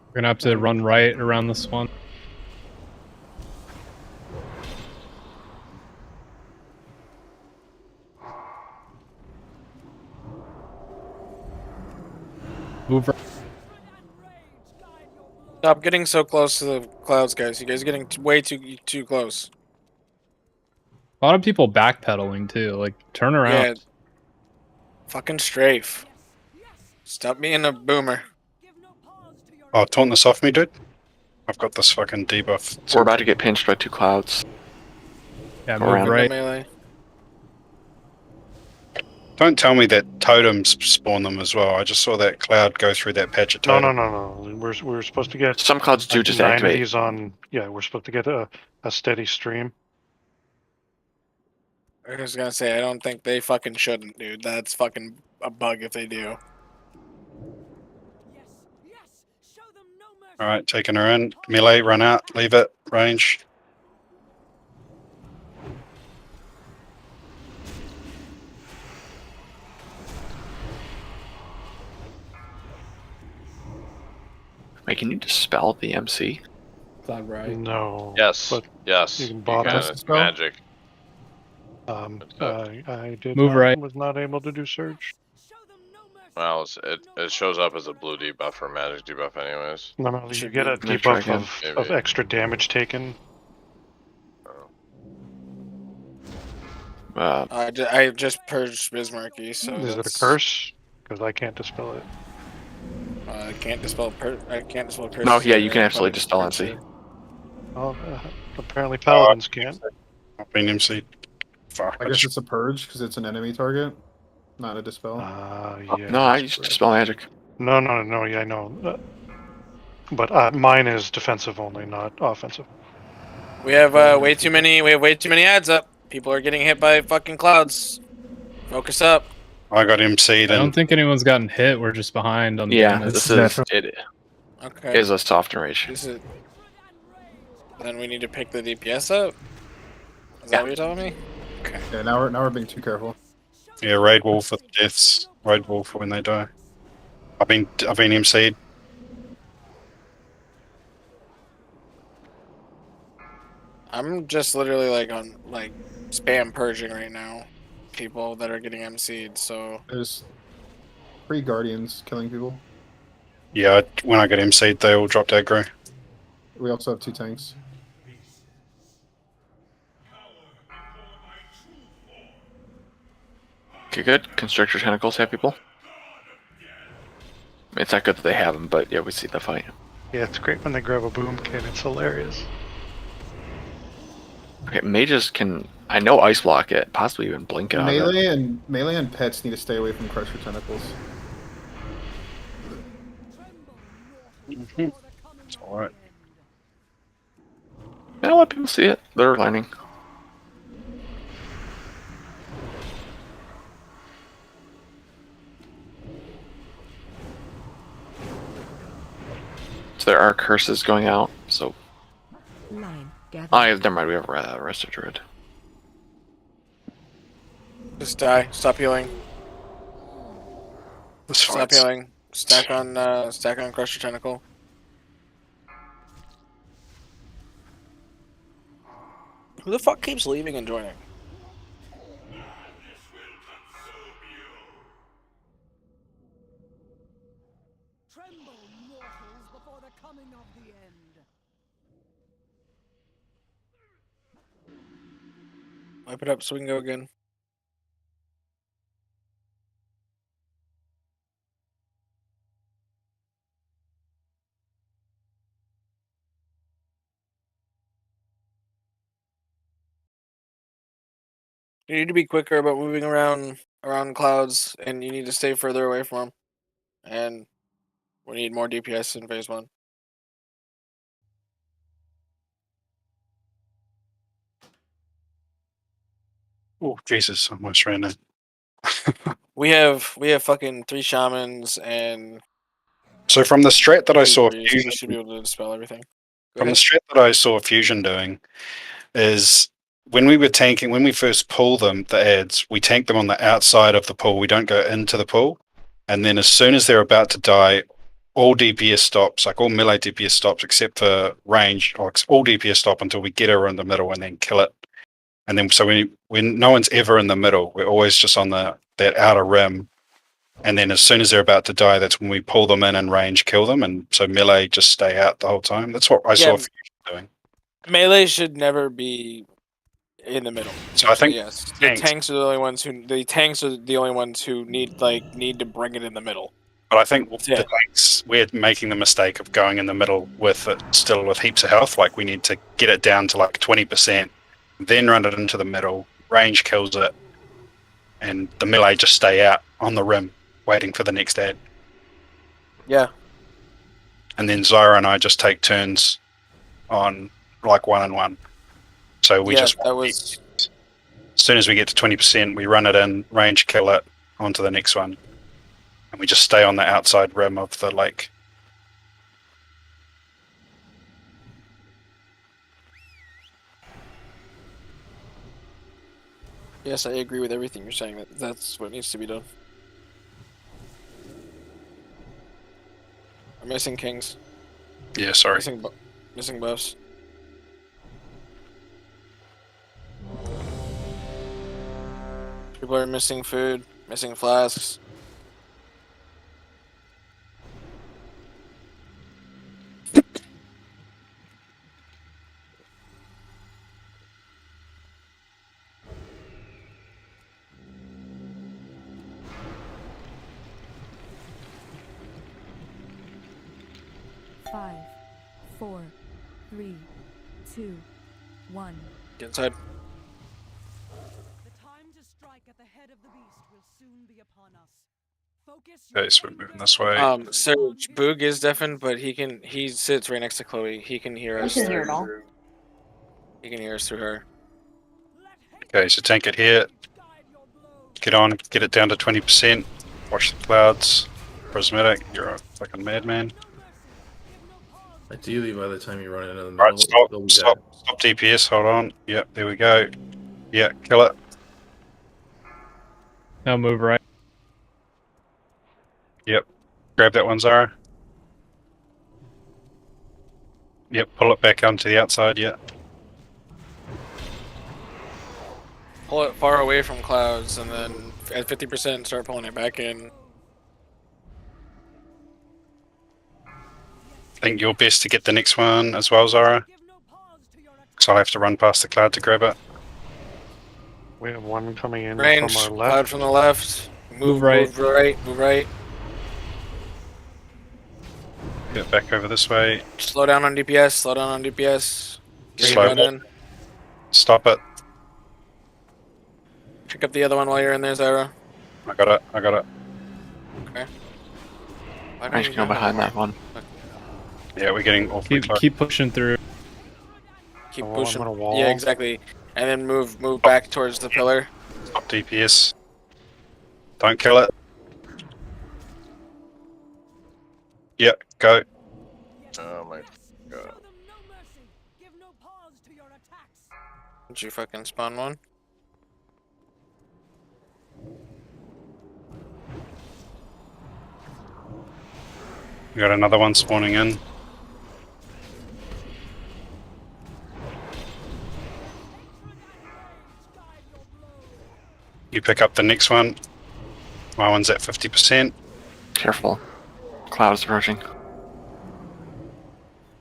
We're gonna have to run right around this one. Move. Stop getting so close to the clouds, guys. You guys are getting way too close. A lot of people backpedaling too. Like, turn around. Yeah. Fucking strafe. Stop being a boomer. Oh, taunt this off me, dude. I've got this fucking debuff. We're about to get pinched by 2 clouds. Yeah, Go move around. right. Melee. Don't tell me that totems spawn them as well. I just saw that cloud go through that patch of No, totem. no. We're supposed to get Some clouds do like just 9 activate. of these on. Yeah, we're supposed to get a steady stream. I was gonna say I don't think they fucking shouldn't, dude. That's fucking a bug if they do. Alright, taking her in. Melee, run out, leave it, range. Wait, can you dispel the MC? Cloud Ride. No. Yes. But Yes. you can You bot can. us. It's magic. I did Move not, right. was not able to do surge. Well, it shows up as a blue debuff or magic debuff, anyways. No, you Should get a Let me try debuff again. of Maybe. extra damage taken. I just purged Bismarcky, so Is it a that's- curse? Because I can't dispel it. I can't dispel curses. No, yeah, you or can absolutely punish dispel curses. MC. Oh, apparently paladins can't. I've been MC. Fuck. I guess it's a purge because it's an enemy target, not a dispel. Yeah. No, I that's used to correct. dispel magic. No, yeah, I know. But mine is defensive only, not offensive. We have way too many ads up. People are getting hit by fucking clouds. Focus up. I got MC'd I don't and think anyone's gotten hit. We're just behind on the Yeah, damage. this is it Okay. is a soften rage. This is. Then we need to pick the DPS up. Is that what you're telling me? Okay. Yeah, now we're being too careful. yeah, raid wall for the deaths. Raid wall for when they die. I've been MC'd. I'm just literally like on like spam purging right now. People that are getting MC'd, so There's 3 guardians killing people. Yeah, when I get MC'd, they all dropped aggro. We also have 2 tanks. Okay, good. Constrictor tentacles have people. It's not good that they have them, but yeah, we see the fight. Yeah, it's great when they grab a boom kit. It's hilarious. Okay, mages can. I know ice block it, possibly even blink it. Melee and pets need to stay away from crusher tentacles. It's alright. Yeah, let people see it. They're learning. So there are curses going out. So. Line, gather. Oh, yeah, never mind. We have a Resto Druid. just die. Stop healing. This Stop fight's healing. Stack on Crusher Tentacle. Who the fuck keeps leaving and joining? Tremble, mortals, before the coming of the end. Wipe it up so we can go again. You need to be quicker about moving around clouds, and you need to stay further away from them. And we need more DPS in phase 1. Oh, Jesus, I almost ran in. We have fucking 3 shamans and So from the strat that I 2 saw priests. Fusion, We should be able to dispel everything. Go from the ahead. strat that I saw Fusion doing, is when we were tanking, when we first pull them, the ads, we tank them on the outside of the pool. We don't go into the pool. And then as soon as they're about to die, all DPS stops, like all melee DPS stops except for range, or all DPS stop until we get her in the middle and then kill it. And then so when no one's ever in the middle, we're always just on that outer rim. And then as soon as they're about to die, that's when we pull them in and range kill them. And so melee just stay out the whole time. That's what I saw Fusion doing. Melee should never be in the middle. So I think yes, the tanks are the only ones who need to bring it in the middle. But I think the tanks, we're making the mistake of going in the middle with it still with heaps of health. Like we need to get it down to like 20%, then run it into the middle, range kills it, and the melee just stay out on the rim waiting for the next ad. Yeah. And then Zyra and I just take turns on like 1-on-1. So we just as soon as we get to 20%, we run it in, range kill it, onto the next one. And we just stay on the outside rim of the lake. Yes, I agree with everything you're saying. That's what needs to be done. I'm missing kings. Yeah, sorry. Missing buffs. People are missing food, missing flasks. Five, 4, 3, 2, 1. Get inside. The time to strike at the head of the beast will soon be upon us. Focus. Okay, so we're moving this way. Serge, Boog is deafened, but he sits right next to Chloe. He can hear us. He can hear it all. He can hear us through her. Okay, so tank it here. Get on, get it down to 20%. Watch the clouds. Prismatic, you're a fucking madman. Ideally, by the time you run into the middle, Right, they'll be stop dead. DPS, hold on. Yep, there we go. Yeah, kill it. Now move right. Yep. Grab that one, Zara. Yep, pull it back onto the outside, yeah. Pull it far away from clouds, and then at 50% start pulling it back in. I think you're best to get the next one as well, Zara. Because I'll have to run past the cloud to grab it. We have one coming in Range, from our left. cloud from the left. Move right. Move right. Get back over this way. Slow down on DPS. Get Slow it in. Stop it. Pick up the other one while you're in there, Zyra. I got it. Okay. I should go behind that one. Yeah, we're getting awfully close. Keep pushing through. Keep Oh, pushing. I'm on a wall. Yeah, exactly. And then move back towards the pillar. Stop DPS. Don't kill it. Yep, go. Oh my god. Did you fucking spawn one? We got another one spawning in. You pick up the next one. My one's at 50%. Careful. Cloud is approaching.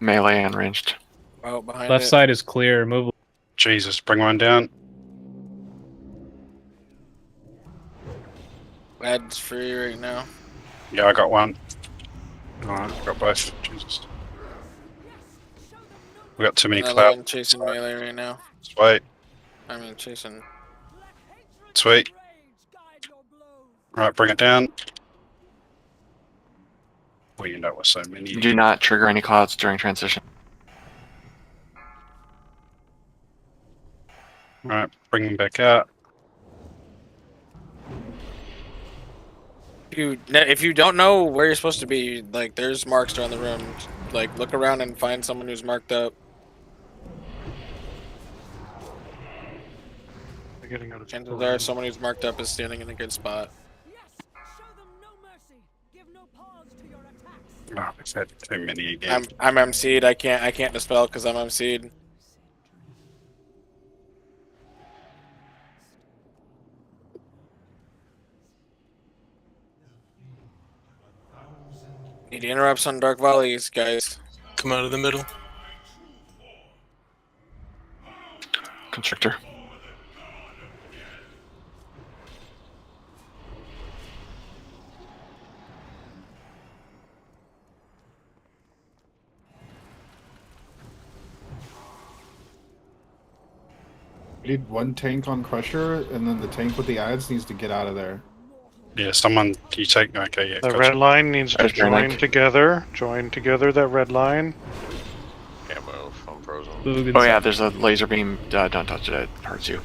Melee and ranged. Oh, behind Left it. side is clear. Move. Jesus, bring one down. Lad's free right now. Yeah, I got one. Alright, I got both. Jesus. We got too many Another clouds. one chasing melee right now. Sweet. I mean, chasing. Sweet. Right, bring it down. Well, you know, with so many. Do not trigger any clouds during transition. Right, bring them back out. if you don't know where you're supposed to be, like there's marks around the room. Like look around and find someone who's marked up. They're getting out of Chances are someone who's marked up is standing in a good spot. Oh, we've had too many again. I'm MC'd. I can't dispel because I'm MC'd. Need interrupts on Dark Volleys, guys. Come out of the middle. Constrictor. We need one tank on Crusher, and then the tank with the ads needs to get out of there. Yeah, someone, you take, okay, yeah. The gotcha. red line needs to There's your join link. together. Join together that red line. Can't move. I'm frozen. Oh yeah, there's a laser beam. Don't touch it. It hurts you.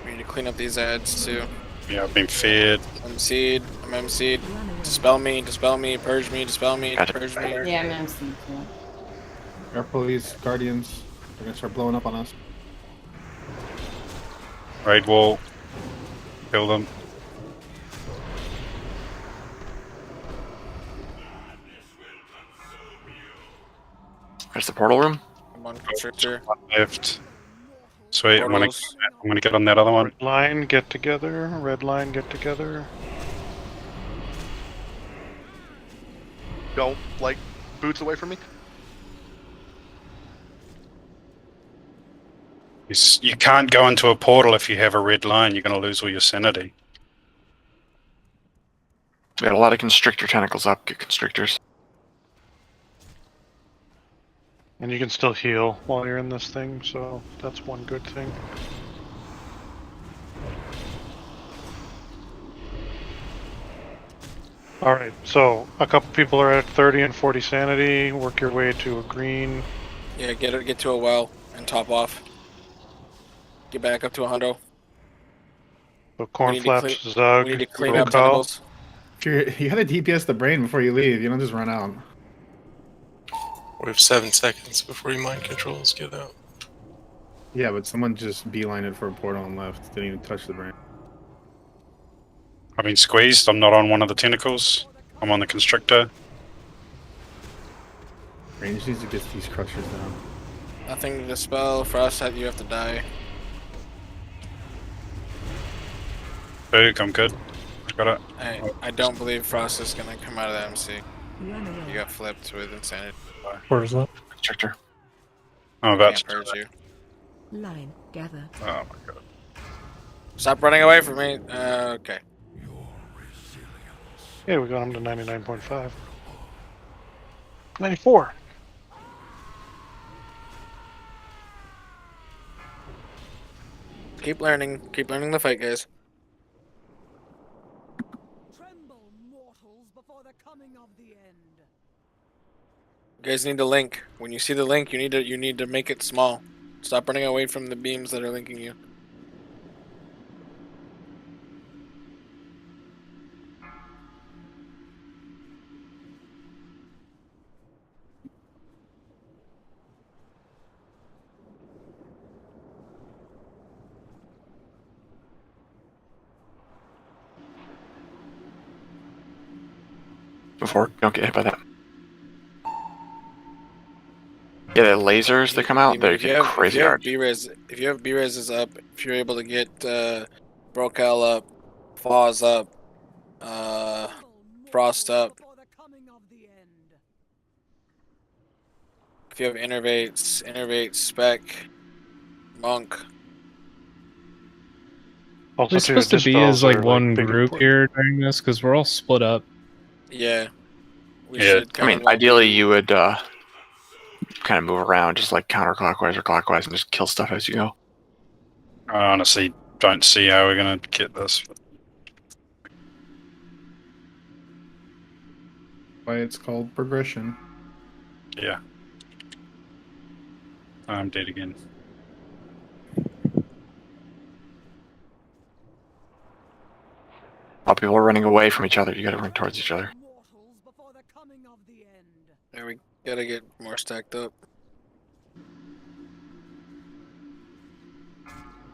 We need to clean up these ads too. Yeah, I've been fed. MC'd. I'm MC'd. Dispel me, purge me, dispel me, Gotcha. purge me. Yeah, I'm MC too. Careful, these guardians. They're gonna start blowing up on us. Raid wall. Kill them. There's the portal room. I'm on Constrictor. One left. Sweet, I'm Portals. gonna get on that other one. Red line, get together. Red line, get together. Don't like boots away from me. You can't go into a portal if you have a red line. You're gonna lose all your sanity. We got a lot of constrictor tentacles up. Get constrictors. And you can still heal while you're in this thing, so that's one good thing. Alright, so a couple people are at 30 and 40 sanity. Work your way to a green. Yeah, get to a well and top off. Get back up to a hundo. So corn We need to flaps, clean- Zug, We need to clean up Rokal. tentacles. You gotta DPS the brain before you leave. You don't just run out. We have 7 seconds before you mind controls. Get out. Yeah, but someone just beelined it for a portal and left. Didn't even touch the brain. I've been squeezed. I'm not on one of the tentacles. I'm on the constrictor. Range needs to get these crushers down. Nothing to dispel. Frost, you have to die. Boog, I'm good. I got it. I don't believe Frost is gonna come out of the MC. You got flipped with insanity. Where's that? Constrictor. I'm about Can't purge you. Line, gather. Oh my god. Stop running away from me. Okay. Yeah, we got him to 99.5. 94. Keep learning the fight, guys. Tremble, mortals, before the coming of the end. You guys need to link. When you see the link, you need to make it small. Stop running away from the beams that are linking you. Before, don't get hit by that. Yeah, the lasers that come out, they If you get have, crazy if you have hard. B-res, if you have B-reses up, if you're able to get Brocal up, Flaws up, Frost up. If you have Innervate, Spec, Monk. Also, We're supposed to be as like one big group important. here during this because we're all split up. Yeah. We Yeah. should I kinda mean, lump ideally you would kind of move around, just like counterclockwise or clockwise, and just kill stuff as you go. I honestly don't see how we're gonna get this. Why it's called progression. Yeah. I'm dead again. While people are running away from each other, you gotta run towards each other. There, we gotta get more stacked up.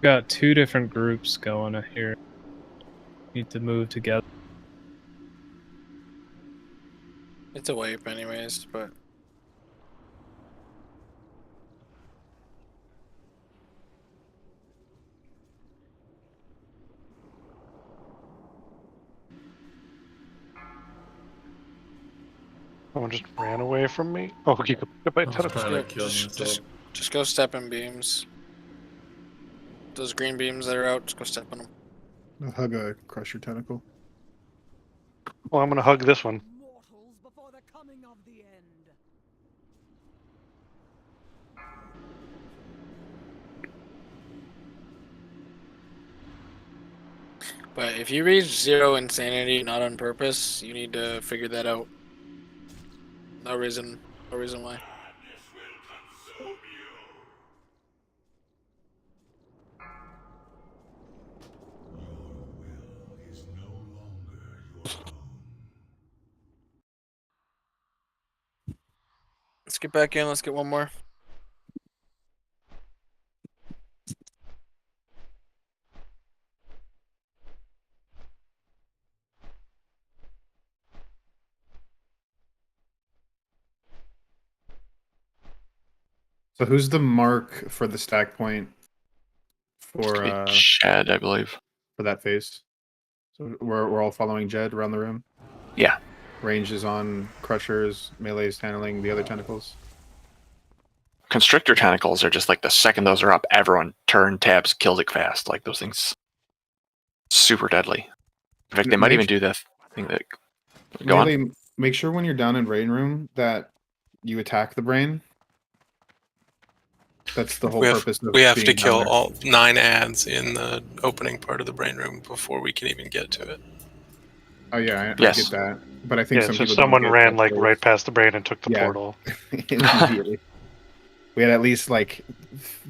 Got two different groups going here. Need to move together. It's a wipe anyways, but Someone just ran away from me. Oh, you could pick up my I was tentacle. trying to kill myself. just go step in beams. Those green beams that are out, just go step in them. I'll hug a crusher tentacle. Well, I'm gonna hug this one. But if you reach 0 insanity, not on purpose, you need to figure that out. No reason why. Let's get back in. Let's get one more. So who's the mark for the stack point for Jed, I believe. For that phase? So we're all following Jed around the room? Yeah. Range is on crushers, melee is handling the other tentacles. Constrictor tentacles are just like the second those are up, everyone turn tabs, kills it fast. Like those things, super deadly. In fact, they might even do the thing that. Go melee, on. Make sure when you're down in brain room that you attack the brain. That's the whole purpose of we have to being kill down there. all 9 ads in the opening part of the brain room before we can even get to it. Oh yeah, I Yes. get that. But I think Yeah, some so people someone don't get ran that like phase. right past the brain and took the Yeah. portal. Immediately. We had at least like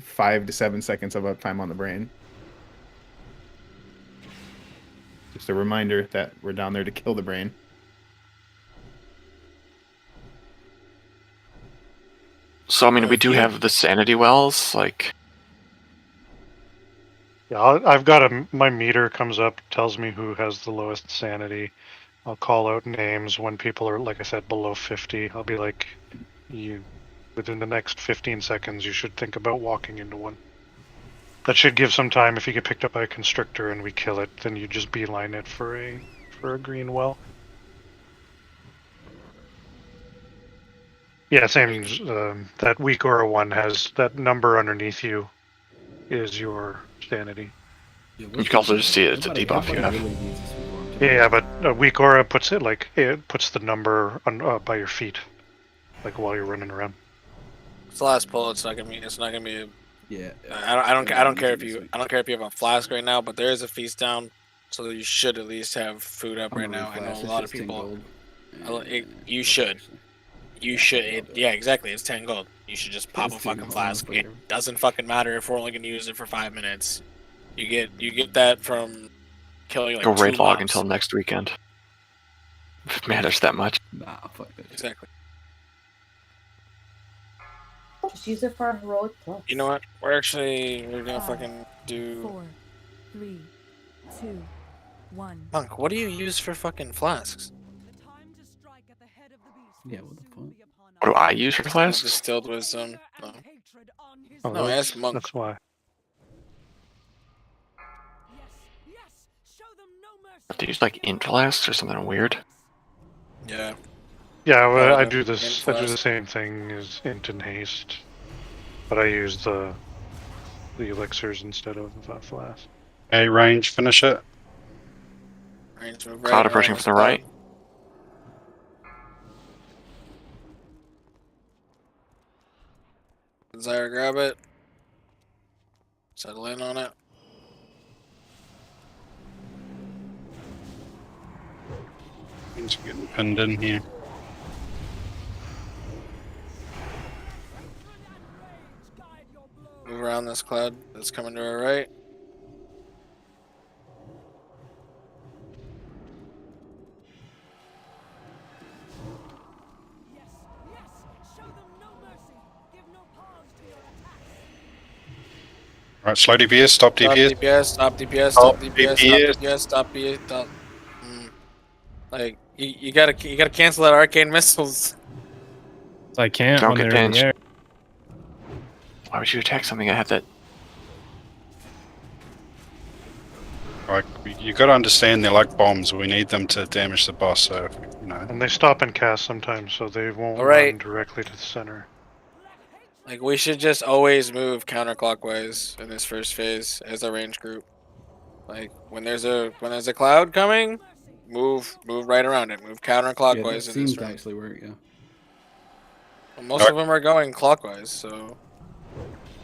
5 to 7 seconds of uptime on the brain. Just a reminder that we're down there to kill the brain. So I mean, we do have the sanity wells, like. Yeah, I've got my meter comes up, tells me who has the lowest sanity. I'll call out names when people are, like I said, below 50. I'll be like, within the next 15 seconds, you should think about walking into one. That should give some time. If you get picked up by a constrictor and we kill it, then you just beeline it for a green well. Yeah, same. That weak aura one has that number underneath you is your sanity. You can also just see it, it's a debuff you have. Yeah, but a weak aura puts it puts the number on, by your feet, like while you're running around. It's the last pull. It's not gonna be. Yeah. I don't care if you have a flask right now, but there is a feast down, so you should at least have food up right now. I know a lot of people. You should. Yeah, exactly. It's 10 gold. You should just pop a fucking flask. It doesn't fucking matter if we're only gonna use it for 5 minutes. You get that from killing like Go 2 raid log mobs. until next weekend. If it matters that much. Nah, fuck that. Exactly. Just use it for a heroic plus. You know what? We're gonna fucking do. 4, 3, 2, 1. Monk, what do you use for fucking flasks? Yeah, what the fuck? What do I use for flasks? Distilled wisdom. No, Oh, no, ask Monk. That's why. Have to use like int flasks or something weird. Yeah. Yeah, well, I the do this. I do the flask. same thing as int and haste, but I use the elixirs instead of flask. A range, finish it. Cloud approaching from the right. Desire, grab it. Settle in on it. Things are getting pinned in here. Move around this cloud that's coming to our right. Right, slow DPS, stop DPS. Stop DPS, stop DPS, stop DPS, stop DPS, stop. Like you gotta cancel that arcane missiles. I can't Don't when get they're in the pinched. air. Why would you attack something that had that? Like, you got to understand they're like bombs. We need them to damage the boss, so, you know. And they stop and cast sometimes, so they won't Alright. run directly to the center. Like we should just always move counterclockwise in this first phase as a range group. Like when there's a cloud coming, move right around it. Move Yeah, counterclockwise that in this seems to round. actually work. Yeah. Well, most of them are going clockwise, so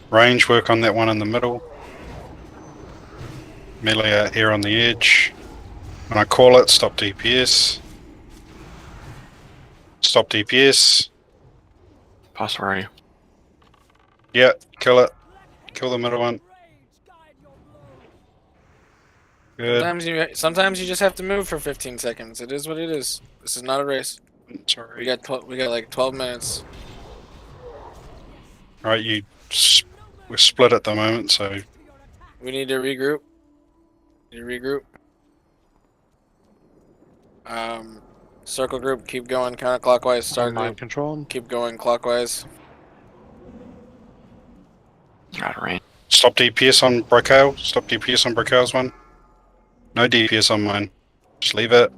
Range work on that one in the middle. Melee out here on the edge. When I call it, stop DPS. Stop DPS. Boss, where are you? Yeah, kill it. Kill the middle one. Good. sometimes you just have to move for 15 seconds. It is what it is. This is not a race. Sorry. We got like 12 minutes. Alright, we're split at the moment, so We need to regroup. Circle group, keep going counterclockwise. Star Mind group, control. keep going clockwise. Out of range. stop DPS on Brocale. Stop DPS on Brocale's one. No DPS on mine. Just leave it.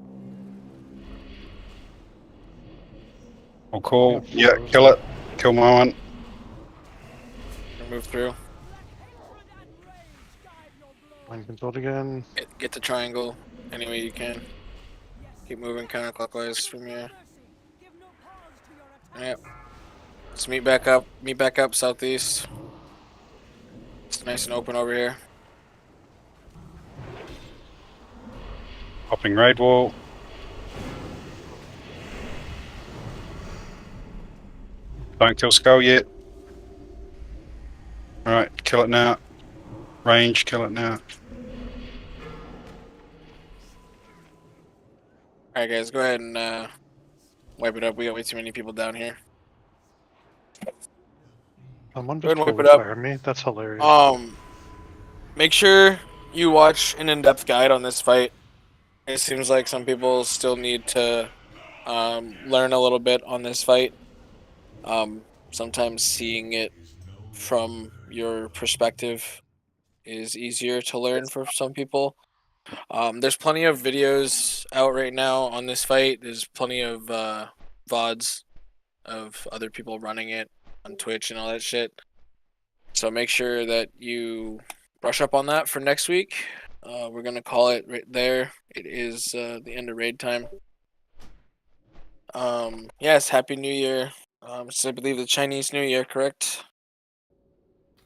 I'll call. Yeah, kill it. Kill my one. Move through. Mind controlled again. Get the triangle any way you can. Keep moving counterclockwise from here. Yep. Let's meet back up. Meet back up southeast. It's nice and open over here. Hopping raid wall. Don't kill Skull yet. Alright, kill it now. Range, kill it now. Alright guys, go ahead and wipe it up. We got way too many people down here. Someone Go ahead just and whip it up. fired me. That's hilarious. Make sure you watch an in-depth guide on this fight. It seems like some people still need to learn a little bit on this fight. Sometimes seeing it from your perspective is easier to learn for some people. There's plenty of videos out right now on this fight. There's plenty of VODs of other people running it on Twitch and all that shit. So make sure that you brush up on that for next week. We're gonna call it right there. It is the end of raid time. Yes, Happy New Year. It's, I believe, the Chinese New Year, correct?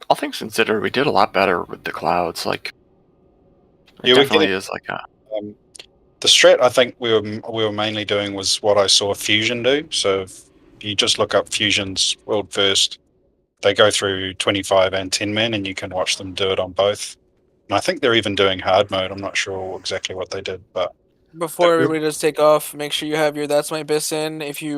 All things considered, we did a lot better with the clouds. Like, it Yeah, we definitely did. is like a. The strat I think we were mainly doing was what I saw Fusion do. So if you just look up Fusion's World First, they go through 25 and 10 men, and you can watch them do it on both. And I think they're even doing hard mode. I'm not sure exactly what they did, but Before everybody does take off, make sure you have your That's My Biss in. If you